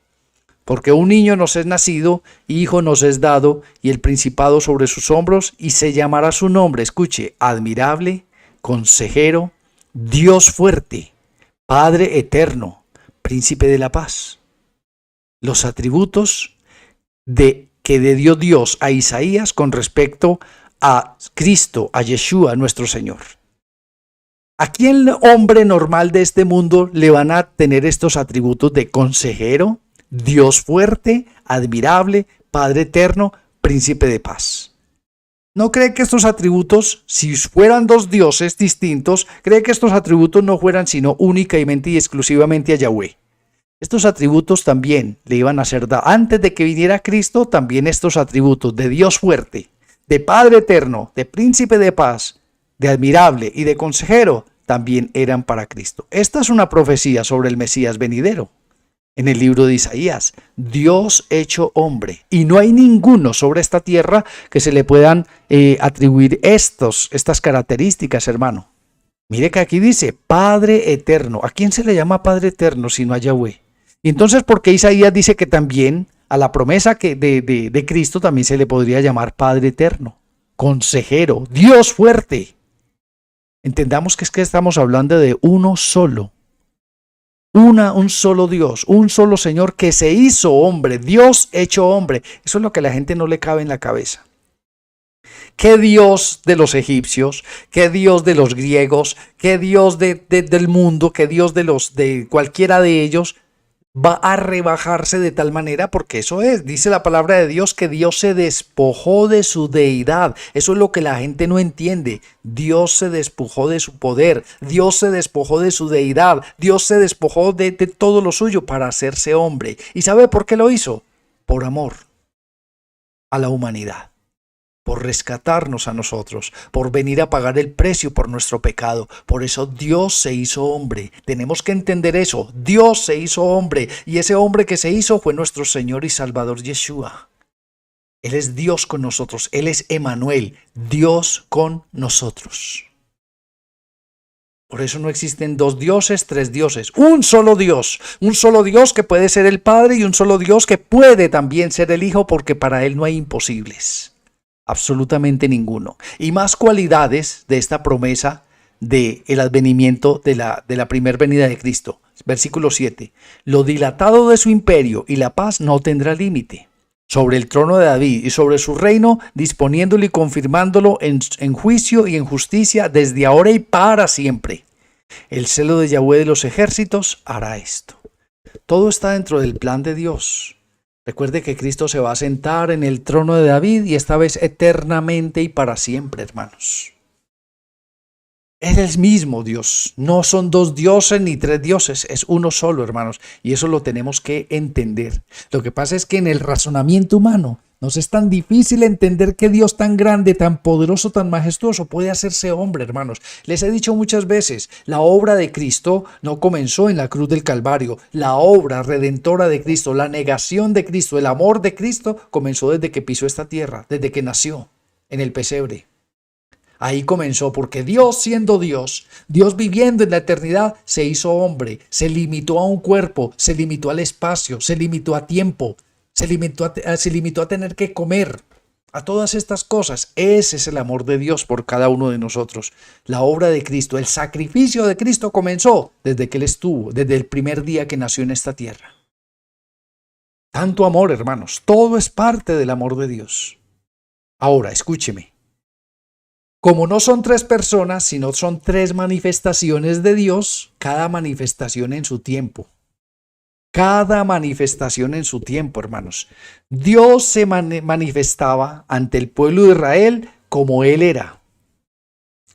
Porque un niño nos es nacido, hijo nos es dado, y el principado sobre sus hombros, y se llamará su nombre, escuche, admirable, consejero, Dios fuerte, Padre eterno, príncipe de la paz. Los atributos que dio Dios a Isaías con respecto a Cristo, a Yeshua, nuestro Señor. ¿A quién hombre normal de este mundo le van a tener estos atributos de consejero, Dios fuerte, admirable, Padre eterno, príncipe de paz? ¿No cree que estos atributos, si fueran dos dioses distintos, cree que estos atributos no fueran sino únicamente y exclusivamente a Yahweh? Estos atributos también le iban a ser dados. Antes de que viniera Cristo, también estos atributos de Dios fuerte, de Padre eterno, de príncipe de paz, de admirable y de consejero, también eran para Cristo. Esta es una profecía sobre el Mesías venidero. En el libro de Isaías, Dios hecho hombre, y no hay ninguno sobre esta tierra que se le puedan atribuir estas características, hermano. Mire que aquí dice Padre eterno. ¿A quién se le llama Padre eterno sino a Yahweh? Y entonces, ¿por qué Isaías dice que también a la promesa de Cristo también se le podría llamar Padre eterno, consejero, Dios fuerte? Entendamos que es que estamos hablando de uno solo. Un solo Dios, un solo Señor que se hizo hombre, Dios hecho hombre. Eso es lo que a la gente no le cabe en la cabeza. ¿Qué Dios de los egipcios? ¿Qué Dios de los griegos? ¿Qué Dios del mundo? ¿Qué Dios de cualquiera de ellos va a rebajarse de tal manera? Porque eso es, dice la palabra de Dios, que Dios se despojó de su deidad. Eso es lo que la gente no entiende. Dios se despojó de su poder, Dios se despojó de su deidad, Dios se despojó de todo lo suyo para hacerse hombre. ¿Y sabe por qué lo hizo? Por amor a la humanidad, por rescatarnos a nosotros, por venir a pagar el precio por nuestro pecado. Por eso Dios se hizo hombre. Tenemos que entender eso. Dios se hizo hombre, y ese hombre que se hizo fue nuestro Señor y Salvador Yeshua. Él es Dios con nosotros. Él es Emmanuel, Dios con nosotros. Por eso no existen dos dioses, tres dioses. Un solo Dios que puede ser el Padre y un solo Dios que puede también ser el Hijo, porque para Él no hay imposibles. Absolutamente ninguno. Y más cualidades de esta promesa del advenimiento de la primer venida de Cristo. Versículo 7. Lo dilatado de su imperio y la paz no tendrá límite. Sobre el trono de David y sobre su reino, disponiéndolo y confirmándolo en juicio y en justicia desde ahora y para siempre. El celo de Yahweh de los ejércitos hará esto. Todo está dentro del plan de Dios. Recuerde que Cristo se va a sentar en el trono de David y esta vez eternamente y para siempre, hermanos. Él es mismo Dios, no son dos dioses ni tres dioses, es uno solo, hermanos, y eso lo tenemos que entender. Lo que pasa es que en el razonamiento humano nos es tan difícil entender que Dios tan grande, tan poderoso, tan majestuoso puede hacerse hombre, hermanos. Les he dicho muchas veces, la obra de Cristo no comenzó en la cruz del Calvario. La obra redentora de Cristo, la negación de Cristo, el amor de Cristo comenzó desde que pisó esta tierra, desde que nació en el pesebre. Ahí comenzó, porque Dios siendo Dios, Dios viviendo en la eternidad, se hizo hombre, se limitó a un cuerpo, se limitó al espacio, se limitó a tiempo, se limitó a tener que comer, a todas estas cosas. Ese es el amor de Dios por cada uno de nosotros. La obra de Cristo, el sacrificio de Cristo comenzó desde que Él estuvo, desde el primer día que nació en esta tierra. Tanto amor, hermanos, todo es parte del amor de Dios. Ahora, escúcheme. Como no son tres personas, sino son tres manifestaciones de Dios, cada manifestación en su tiempo. Cada manifestación en su tiempo, hermanos. Dios se manifestaba ante el pueblo de Israel como Él era.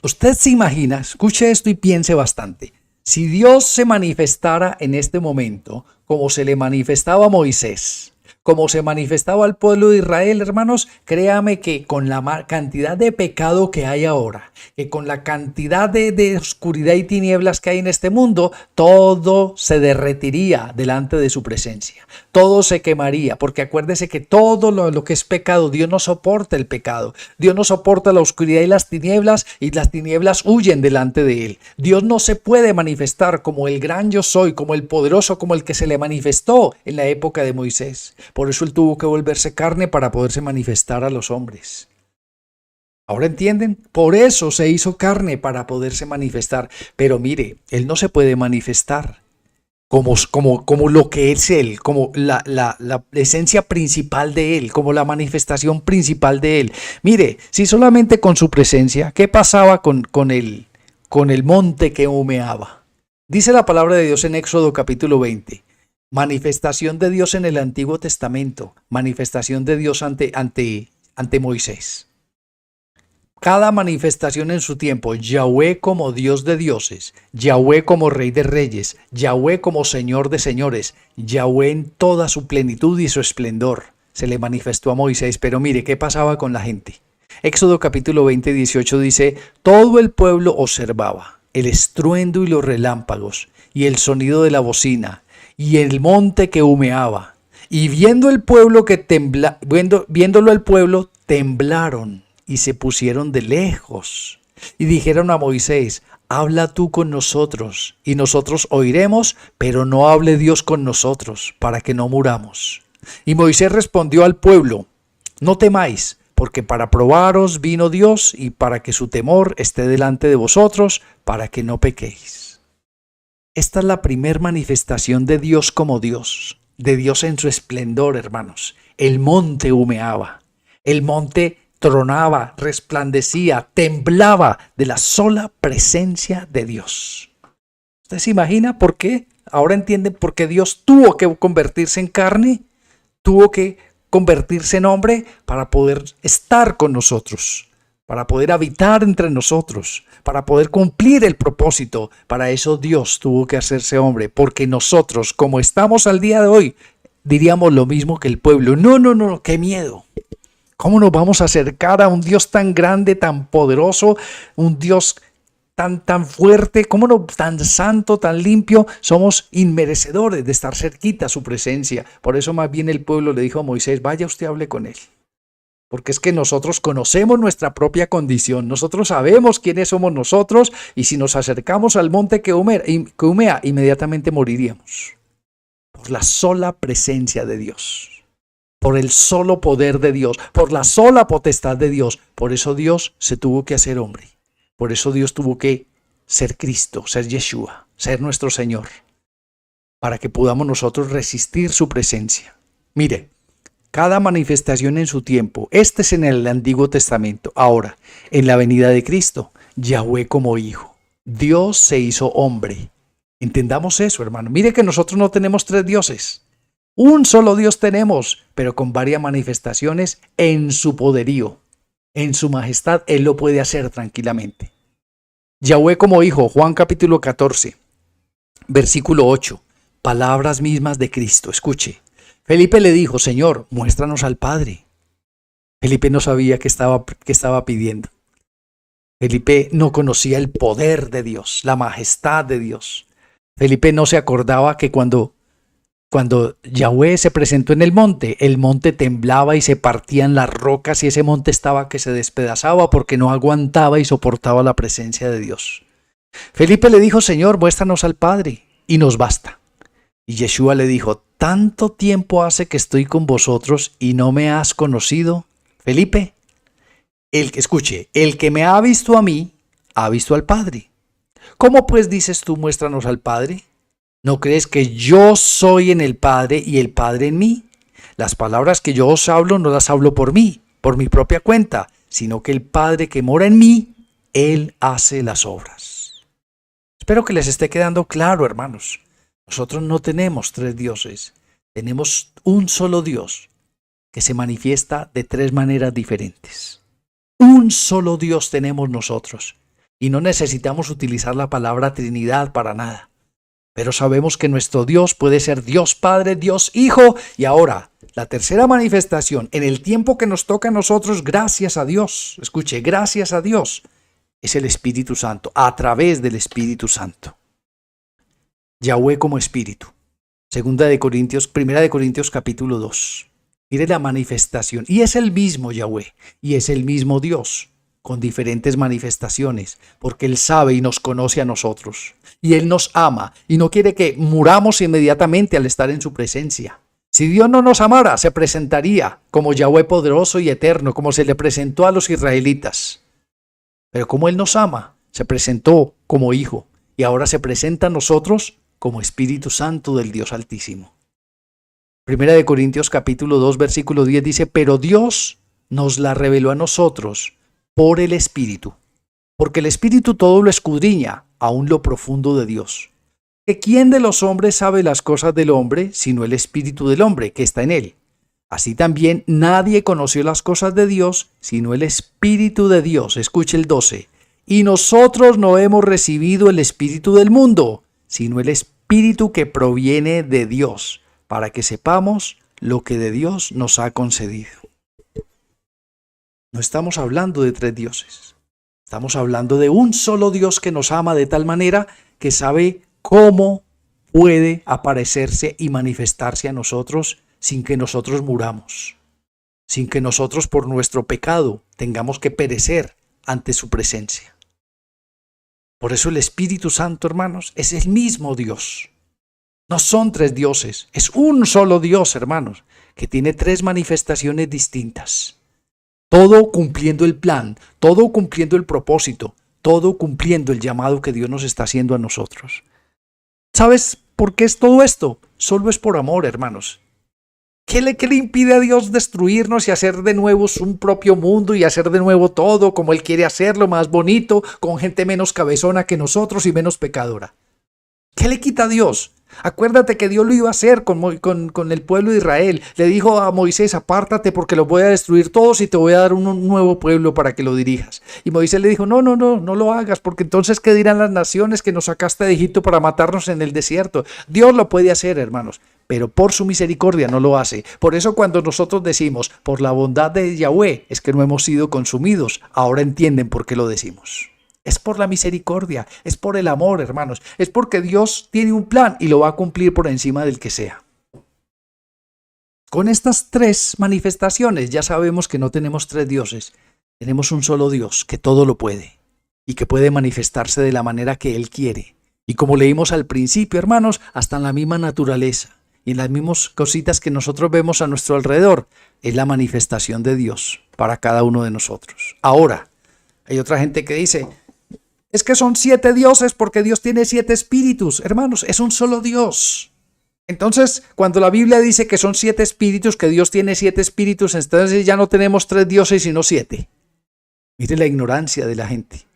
Usted se imagina, escuche esto y piense bastante. Si Dios se manifestara en este momento como se le manifestaba a Moisés, como se manifestaba al pueblo de Israel, hermanos, créame que con la cantidad de pecado que hay ahora, que con la cantidad de oscuridad y tinieblas que hay en este mundo, todo se derretiría delante de su presencia. Todo se quemaría, porque acuérdese que todo lo que es pecado, Dios no soporta el pecado. Dios no soporta la oscuridad y las tinieblas huyen delante de Él. Dios no se puede manifestar como el gran yo soy, como el poderoso, como el que se le manifestó en la época de Moisés. Por eso Él tuvo que volverse carne para poderse manifestar a los hombres. ¿Ahora entienden? Por eso se hizo carne para poderse manifestar. Pero mire, Él no se puede manifestar como lo que es Él, como la esencia principal de Él, como la manifestación principal de Él. Mire, si solamente con su presencia, ¿qué pasaba con el monte que humeaba? Dice la palabra de Dios en Éxodo capítulo 20. Manifestación de Dios en el Antiguo Testamento, manifestación de Dios ante Moisés. Cada manifestación en su tiempo, Yahweh como Dios de dioses, Yahweh como Rey de reyes, Yahweh como Señor de señores, Yahweh en toda su plenitud y su esplendor. Se le manifestó a Moisés, pero mire, ¿qué pasaba con la gente? Éxodo capítulo 20, 18 dice, todo el pueblo observaba el estruendo y los relámpagos y el sonido de la bocina y el monte que humeaba. Y viendo el pueblo viéndolo el pueblo, temblaron y se pusieron de lejos. Y dijeron a Moisés, habla tú con nosotros, y nosotros oiremos, pero no hable Dios con nosotros, para que no muramos. Y Moisés respondió al pueblo, no temáis, porque para probaros vino Dios, y para que su temor esté delante de vosotros, para que no pequéis. Esta es la primer manifestación de Dios como Dios, de Dios en su esplendor, hermanos. El monte humeaba, el monte tronaba, resplandecía, temblaba de la sola presencia de Dios. ¿Usted se imagina por qué? Ahora entienden por qué Dios tuvo que convertirse en carne, tuvo que convertirse en hombre para poder estar con nosotros, para poder habitar entre nosotros, para poder cumplir el propósito. Para eso Dios tuvo que hacerse hombre, porque nosotros, como estamos al día de hoy, diríamos lo mismo que el pueblo. No, qué miedo. ¿Cómo nos vamos a acercar a un Dios tan grande, tan poderoso, un Dios tan fuerte, cómo no, tan santo, tan limpio? Somos inmerecedores de estar cerquita a su presencia. Por eso más bien el pueblo le dijo a Moisés, vaya usted, hable con él. Porque es que nosotros conocemos nuestra propia condición, nosotros sabemos quiénes somos nosotros y si nos acercamos al monte que humea, inmediatamente moriríamos. Por la sola presencia de Dios, por el solo poder de Dios, por la sola potestad de Dios. Por eso Dios se tuvo que hacer hombre. Por eso Dios tuvo que ser Cristo, ser Yeshua, ser nuestro Señor, para que podamos nosotros resistir su presencia. Mire, cada manifestación en su tiempo. Este es en el Antiguo Testamento. Ahora, en la venida de Cristo, Yahweh como Hijo. Dios se hizo hombre. Entendamos eso, hermano. Mire que nosotros no tenemos tres dioses. Un solo Dios tenemos, pero con varias manifestaciones en su poderío. En su majestad, Él lo puede hacer tranquilamente. Yahweh como Hijo, Juan capítulo 14, versículo 8. Palabras mismas de Cristo. Escuche. Felipe le dijo, Señor, muéstranos al Padre. Felipe no sabía qué estaba pidiendo. Felipe no conocía el poder de Dios, la majestad de Dios. Felipe no se acordaba que cuando Yahweh se presentó en el monte temblaba y se partían las rocas y ese monte estaba que se despedazaba porque no aguantaba y soportaba la presencia de Dios. Felipe le dijo, Señor, muéstranos al Padre y nos basta. Y Yeshua le dijo, ¿tanto tiempo hace que estoy con vosotros y no me has conocido? Felipe, el que me ha visto a mí, ha visto al Padre. ¿Cómo pues dices tú, muéstranos al Padre? ¿No crees que yo soy en el Padre y el Padre en mí? Las palabras que yo os hablo no las hablo por mí, por mi propia cuenta, sino que el Padre que mora en mí, Él hace las obras. Espero que les esté quedando claro, hermanos. Nosotros no tenemos tres dioses, tenemos un solo Dios que se manifiesta de tres maneras diferentes. Un solo Dios tenemos nosotros y no necesitamos utilizar la palabra Trinidad para nada. Pero sabemos que nuestro Dios puede ser Dios Padre, Dios Hijo y ahora la tercera manifestación en el tiempo que nos toca a nosotros, gracias a Dios, escuche, gracias a Dios, es el Espíritu Santo, a través del Espíritu Santo. Yahweh como Espíritu. Primera de Corintios capítulo 2. Mire la manifestación. Y es el mismo Yahweh. Y es el mismo Dios. Con diferentes manifestaciones. Porque Él sabe y nos conoce a nosotros. Y Él nos ama. Y no quiere que muramos inmediatamente al estar en su presencia. Si Dios no nos amara, se presentaría como Yahweh poderoso y eterno. Como se le presentó a los israelitas. Pero como Él nos ama, se presentó como Hijo. Y ahora se presenta a nosotros como Espíritu Santo del Dios Altísimo. Primera de Corintios capítulo 2 versículo 10 dice, pero Dios nos la reveló a nosotros por el Espíritu, porque el Espíritu todo lo escudriña, aún lo profundo de Dios. ¿Que quién de los hombres sabe las cosas del hombre, sino el Espíritu del hombre que está en él? Así también nadie conoció las cosas de Dios, sino el Espíritu de Dios. Escuche el 12. Y nosotros no hemos recibido el Espíritu del mundo, sino el Espíritu que proviene de Dios, para que sepamos lo que de Dios nos ha concedido. No estamos hablando de tres dioses. Estamos hablando de un solo Dios que nos ama de tal manera que sabe cómo puede aparecerse y manifestarse a nosotros sin que nosotros muramos, sin que nosotros por nuestro pecado tengamos que perecer ante su presencia. Por eso el Espíritu Santo, hermanos, es el mismo Dios. No son tres dioses, es un solo Dios, hermanos, que tiene tres manifestaciones distintas. Todo cumpliendo el plan, todo cumpliendo el propósito, todo cumpliendo el llamado que Dios nos está haciendo a nosotros. ¿Sabes por qué es todo esto? Solo es por amor, hermanos. ¿Qué le impide a Dios destruirnos y hacer de nuevo un propio mundo y hacer de nuevo todo como Él quiere hacerlo, más bonito, con gente menos cabezona que nosotros y menos pecadora? ¿Qué le quita a Dios? Acuérdate que Dios lo iba a hacer con el pueblo de Israel. Le dijo a Moisés, apártate porque los voy a destruir todos y te voy a dar un nuevo pueblo para que lo dirijas. Y Moisés le dijo, no lo hagas, porque entonces ¿qué dirán las naciones que nos sacaste de Egipto para matarnos en el desierto? Dios lo puede hacer, hermanos, pero por su misericordia no lo hace. Por eso cuando nosotros decimos, por la bondad de Yahweh, es que no hemos sido consumidos. Ahora entienden por qué lo decimos. Es por la misericordia, es por el amor, hermanos. Es porque Dios tiene un plan y lo va a cumplir por encima del que sea. Con estas tres manifestaciones ya sabemos que no tenemos tres dioses. Tenemos un solo Dios que todo lo puede y que puede manifestarse de la manera que Él quiere. Y como leímos al principio, hermanos, hasta en la misma naturaleza y en las mismas cositas que nosotros vemos a nuestro alrededor, es la manifestación de Dios para cada uno de nosotros. Ahora, hay otra gente que dice, es que son 7 dioses porque Dios tiene 7 espíritus. Hermanos, es un solo Dios. Entonces, cuando la Biblia dice que son 7 espíritus, que Dios tiene 7 espíritus, entonces ya no tenemos 3 dioses, sino 7. Mire la ignorancia de la gente.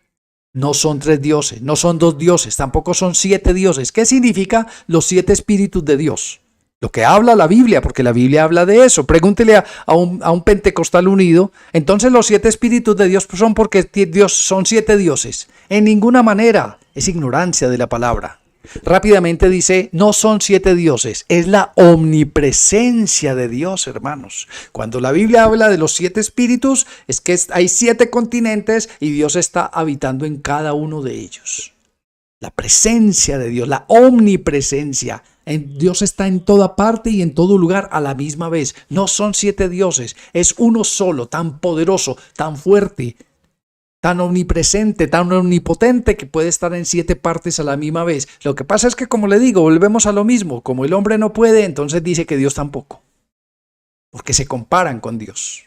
No son 3 dioses, no son 2 dioses, tampoco son 7 dioses. ¿Qué significa los 7 espíritus de Dios? Lo que habla la Biblia, porque la Biblia habla de eso. Pregúntele a un pentecostal unido. Entonces los 7 espíritus de Dios son porque Dios son 7 dioses. En ninguna manera. Es ignorancia de la palabra. Rápidamente dice, no son 7 dioses, es la omnipresencia de Dios, hermanos. Cuando la Biblia habla de los 7 espíritus, es que hay 7 continentes y Dios está habitando en cada uno de ellos. La presencia de Dios, la omnipresencia. Dios está en toda parte y en todo lugar a la misma vez. No son 7 dioses, es uno solo, tan poderoso, tan fuerte, tan omnipresente, tan omnipotente que puede estar en 7 partes a la misma vez. Lo que pasa es que, como le digo, volvemos a lo mismo. Como el hombre no puede, entonces dice que Dios tampoco. Porque se comparan con Dios.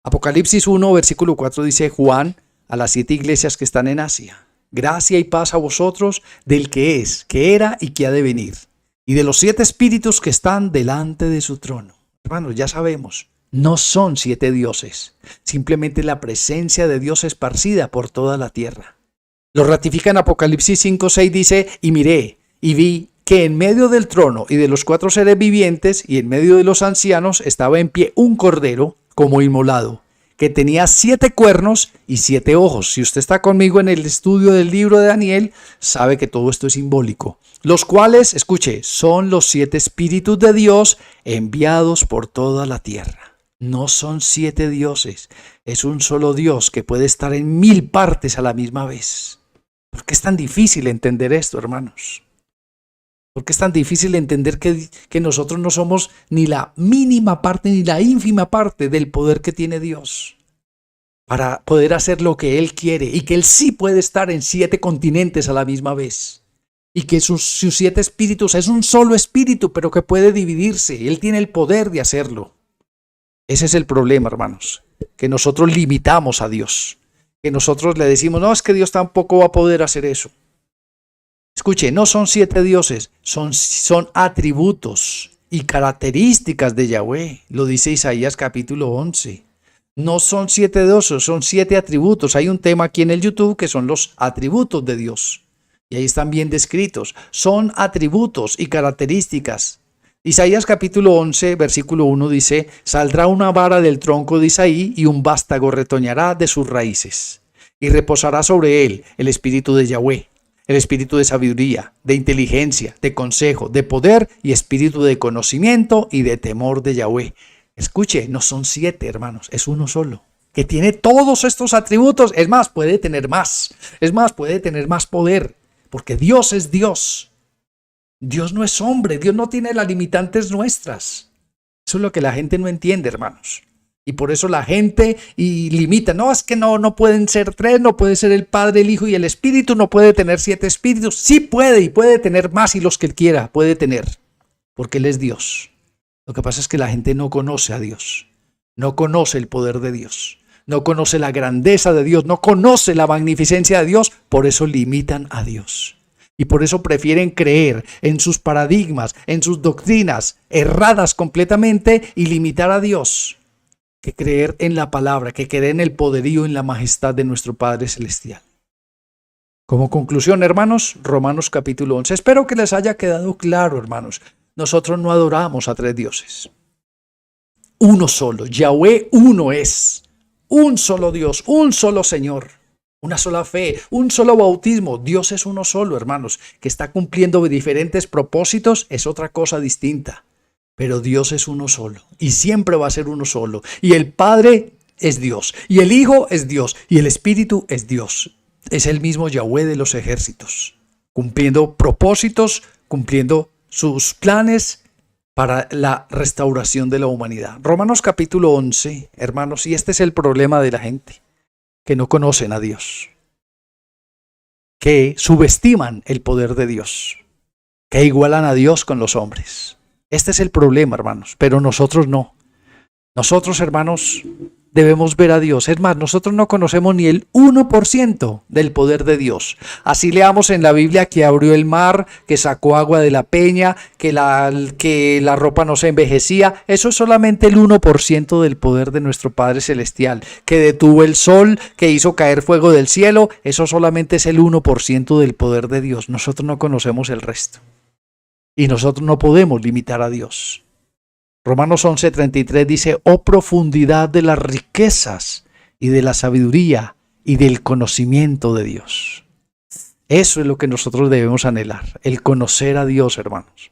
Apocalipsis 1, versículo 4 dice, Juan, a las 7 iglesias que están en Asia. Gracia y paz a vosotros del que es, que era y que ha de venir. Y de los 7 espíritus que están delante de su trono. Hermanos, ya sabemos. No son 7 dioses, simplemente la presencia de Dios esparcida por toda la tierra. Lo ratifica en Apocalipsis 5:6, dice, y miré, y vi que en medio del trono y de los 4 seres vivientes y en medio de los ancianos estaba en pie un cordero como inmolado, que tenía 7 cuernos y 7 ojos. Si usted está conmigo en el estudio del libro de Daniel, sabe que todo esto es simbólico. Los cuales, escuche, son los 7 espíritus de Dios enviados por toda la tierra. No son 7 dioses, es un solo Dios que puede estar en 1000 partes a la misma vez. ¿Por qué es tan difícil entender esto, hermanos? ¿Por qué es tan difícil entender que nosotros no somos ni la mínima parte ni la ínfima parte del poder que tiene Dios para poder hacer lo que Él quiere y que Él sí puede estar en 7 continentes a la misma vez? Y que sus 7 espíritus es un solo espíritu, pero que puede dividirse. Él tiene el poder de hacerlo. Ese es el problema, hermanos, que nosotros limitamos a Dios, que nosotros le decimos, no, es que Dios tampoco va a poder hacer eso. Escuche, no son 7 dioses, son atributos y características de Yahweh, lo dice Isaías capítulo 11. No son 7 dioses, son 7 atributos. Hay un tema aquí en el YouTube que son los atributos de Dios, y ahí están bien descritos. Son atributos y características. Isaías capítulo 11, versículo 1 dice, saldrá una vara del tronco de Isaí y un vástago retoñará de sus raíces. Y reposará sobre él el espíritu de Yahweh, el espíritu de sabiduría, de inteligencia, de consejo, de poder y espíritu de conocimiento y de temor de Yahweh. Escuche, no son 7, hermanos, es uno solo, que tiene todos estos atributos. Es más, puede tener más. Es más, puede tener más poder, porque Dios es Dios. Dios no es hombre, Dios no tiene las limitantes nuestras. Eso es lo que la gente no entiende, hermanos. Y por eso la gente limita. No, es que no pueden ser 3, no puede ser el Padre, el Hijo y el Espíritu, no puede tener 7 espíritus. Sí puede, y puede tener más, y los que él quiera puede tener, porque Él es Dios. Lo que pasa es que la gente no conoce a Dios, no conoce el poder de Dios, no conoce la grandeza de Dios, no conoce la magnificencia de Dios, por eso limitan a Dios. Y por eso prefieren creer en sus paradigmas, en sus doctrinas erradas completamente y limitar a Dios, que creer en la palabra, que creer en el poderío, en la majestad de nuestro Padre Celestial. Como conclusión, hermanos, Romanos capítulo 11. Espero que les haya quedado claro, hermanos. Nosotros no adoramos a 3 dioses. Uno solo, Yahweh uno es. Un solo Dios, un solo Señor. Una sola fe, un solo bautismo. Dios es uno solo, hermanos. Que está cumpliendo diferentes propósitos es otra cosa distinta. Pero Dios es uno solo y siempre va a ser uno solo. Y el Padre es Dios, y el Hijo es Dios, y el Espíritu es Dios. Es el mismo Yahweh de los ejércitos, cumpliendo propósitos, cumpliendo sus planes para la restauración de la humanidad. Romanos capítulo 11, hermanos, y este es el problema de la gente, que no conocen a Dios, que subestiman el poder de Dios, que igualan a Dios con los hombres. Este es el problema, hermanos, pero nosotros no. Nosotros, hermanos, debemos ver a Dios. Es más, nosotros no conocemos ni el 1% del poder de Dios. Así leamos en la Biblia que abrió el mar, que sacó agua de la peña, que la ropa no se envejecía. Eso es solamente el 1% del poder de nuestro Padre Celestial. Que detuvo el sol, que hizo caer fuego del cielo. Eso solamente es el 1% del poder de Dios. Nosotros no conocemos el resto. Y nosotros no podemos limitar a Dios. Romanos 11:33 dice, oh profundidad de las riquezas y de la sabiduría y del conocimiento de Dios. Eso es lo que nosotros debemos anhelar, el conocer a Dios, hermanos.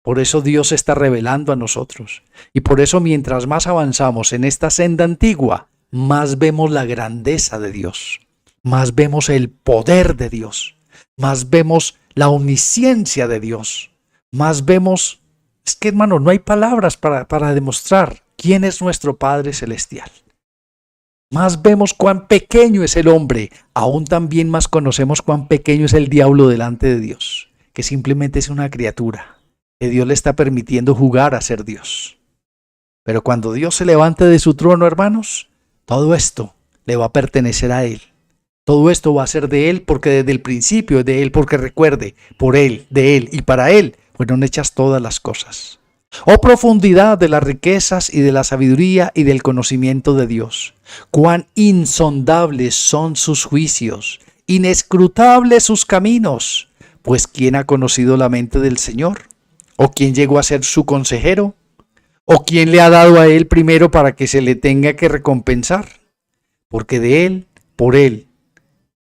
Por eso Dios se está revelando a nosotros. Y por eso mientras más avanzamos en esta senda antigua, más vemos la grandeza de Dios, más vemos el poder de Dios, más vemos la omnisciencia de Dios, más vemos... Es que, hermano, no hay palabras para demostrar quién es nuestro Padre Celestial. Más vemos cuán pequeño es el hombre, aún también más conocemos cuán pequeño es el diablo delante de Dios, que simplemente es una criatura, que Dios le está permitiendo jugar a ser Dios. Pero cuando Dios se levante de su trono, hermanos, todo esto le va a pertenecer a Él. Todo esto va a ser de Él porque desde el principio es de Él, porque recuerde, por Él, de Él y para Él fueron hechas todas las cosas. Oh profundidad de las riquezas y de la sabiduría y del conocimiento de Dios. Cuán insondables son sus juicios, inescrutables sus caminos. Pues ¿quién ha conocido la mente del Señor? ¿O quién llegó a ser su consejero? ¿O quién le ha dado a Él primero para que se le tenga que recompensar? Porque de Él, por Él,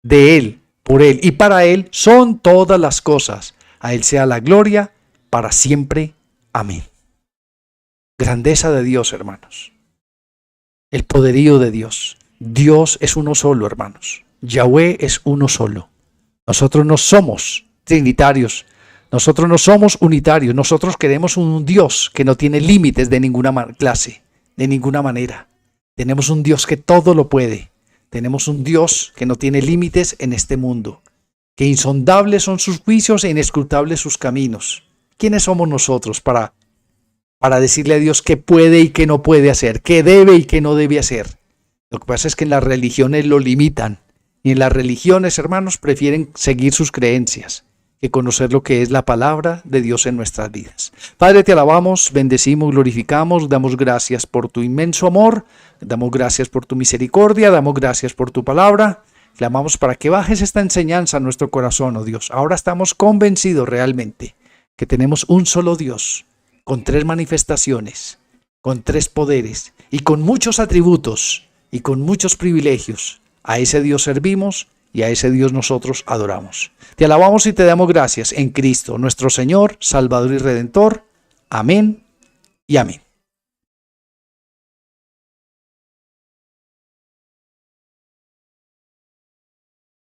de Él, por Él y para Él son todas las cosas. A Él sea la gloria para siempre. Amén. Grandeza de Dios, hermanos. El poderío de Dios. Dios es uno solo, hermanos. Yahweh es uno solo. Nosotros no somos trinitarios. Nosotros no somos unitarios. Nosotros queremos un Dios que no tiene límites de ninguna clase, de ninguna manera. Tenemos un Dios que todo lo puede. Tenemos un Dios que no tiene límites en este mundo. Que insondables son sus juicios e inescrutables sus caminos. ¿Quiénes somos nosotros para decirle a Dios qué puede y qué no puede hacer, qué debe y qué no debe hacer? Lo que pasa es que en las religiones lo limitan. Y en las religiones, hermanos, prefieren seguir sus creencias que conocer lo que es la palabra de Dios en nuestras vidas. Padre, te alabamos, bendecimos, glorificamos, damos gracias por tu inmenso amor, damos gracias por tu misericordia, damos gracias por tu palabra. Clamamos para que bajes esta enseñanza a nuestro corazón, oh Dios. Ahora estamos convencidos realmente que tenemos un solo Dios, con 3 manifestaciones, con 3 poderes y con muchos atributos y con muchos privilegios. A ese Dios servimos y a ese Dios nosotros adoramos. Te alabamos y te damos gracias en Cristo, nuestro Señor, Salvador y Redentor. Amén y amén.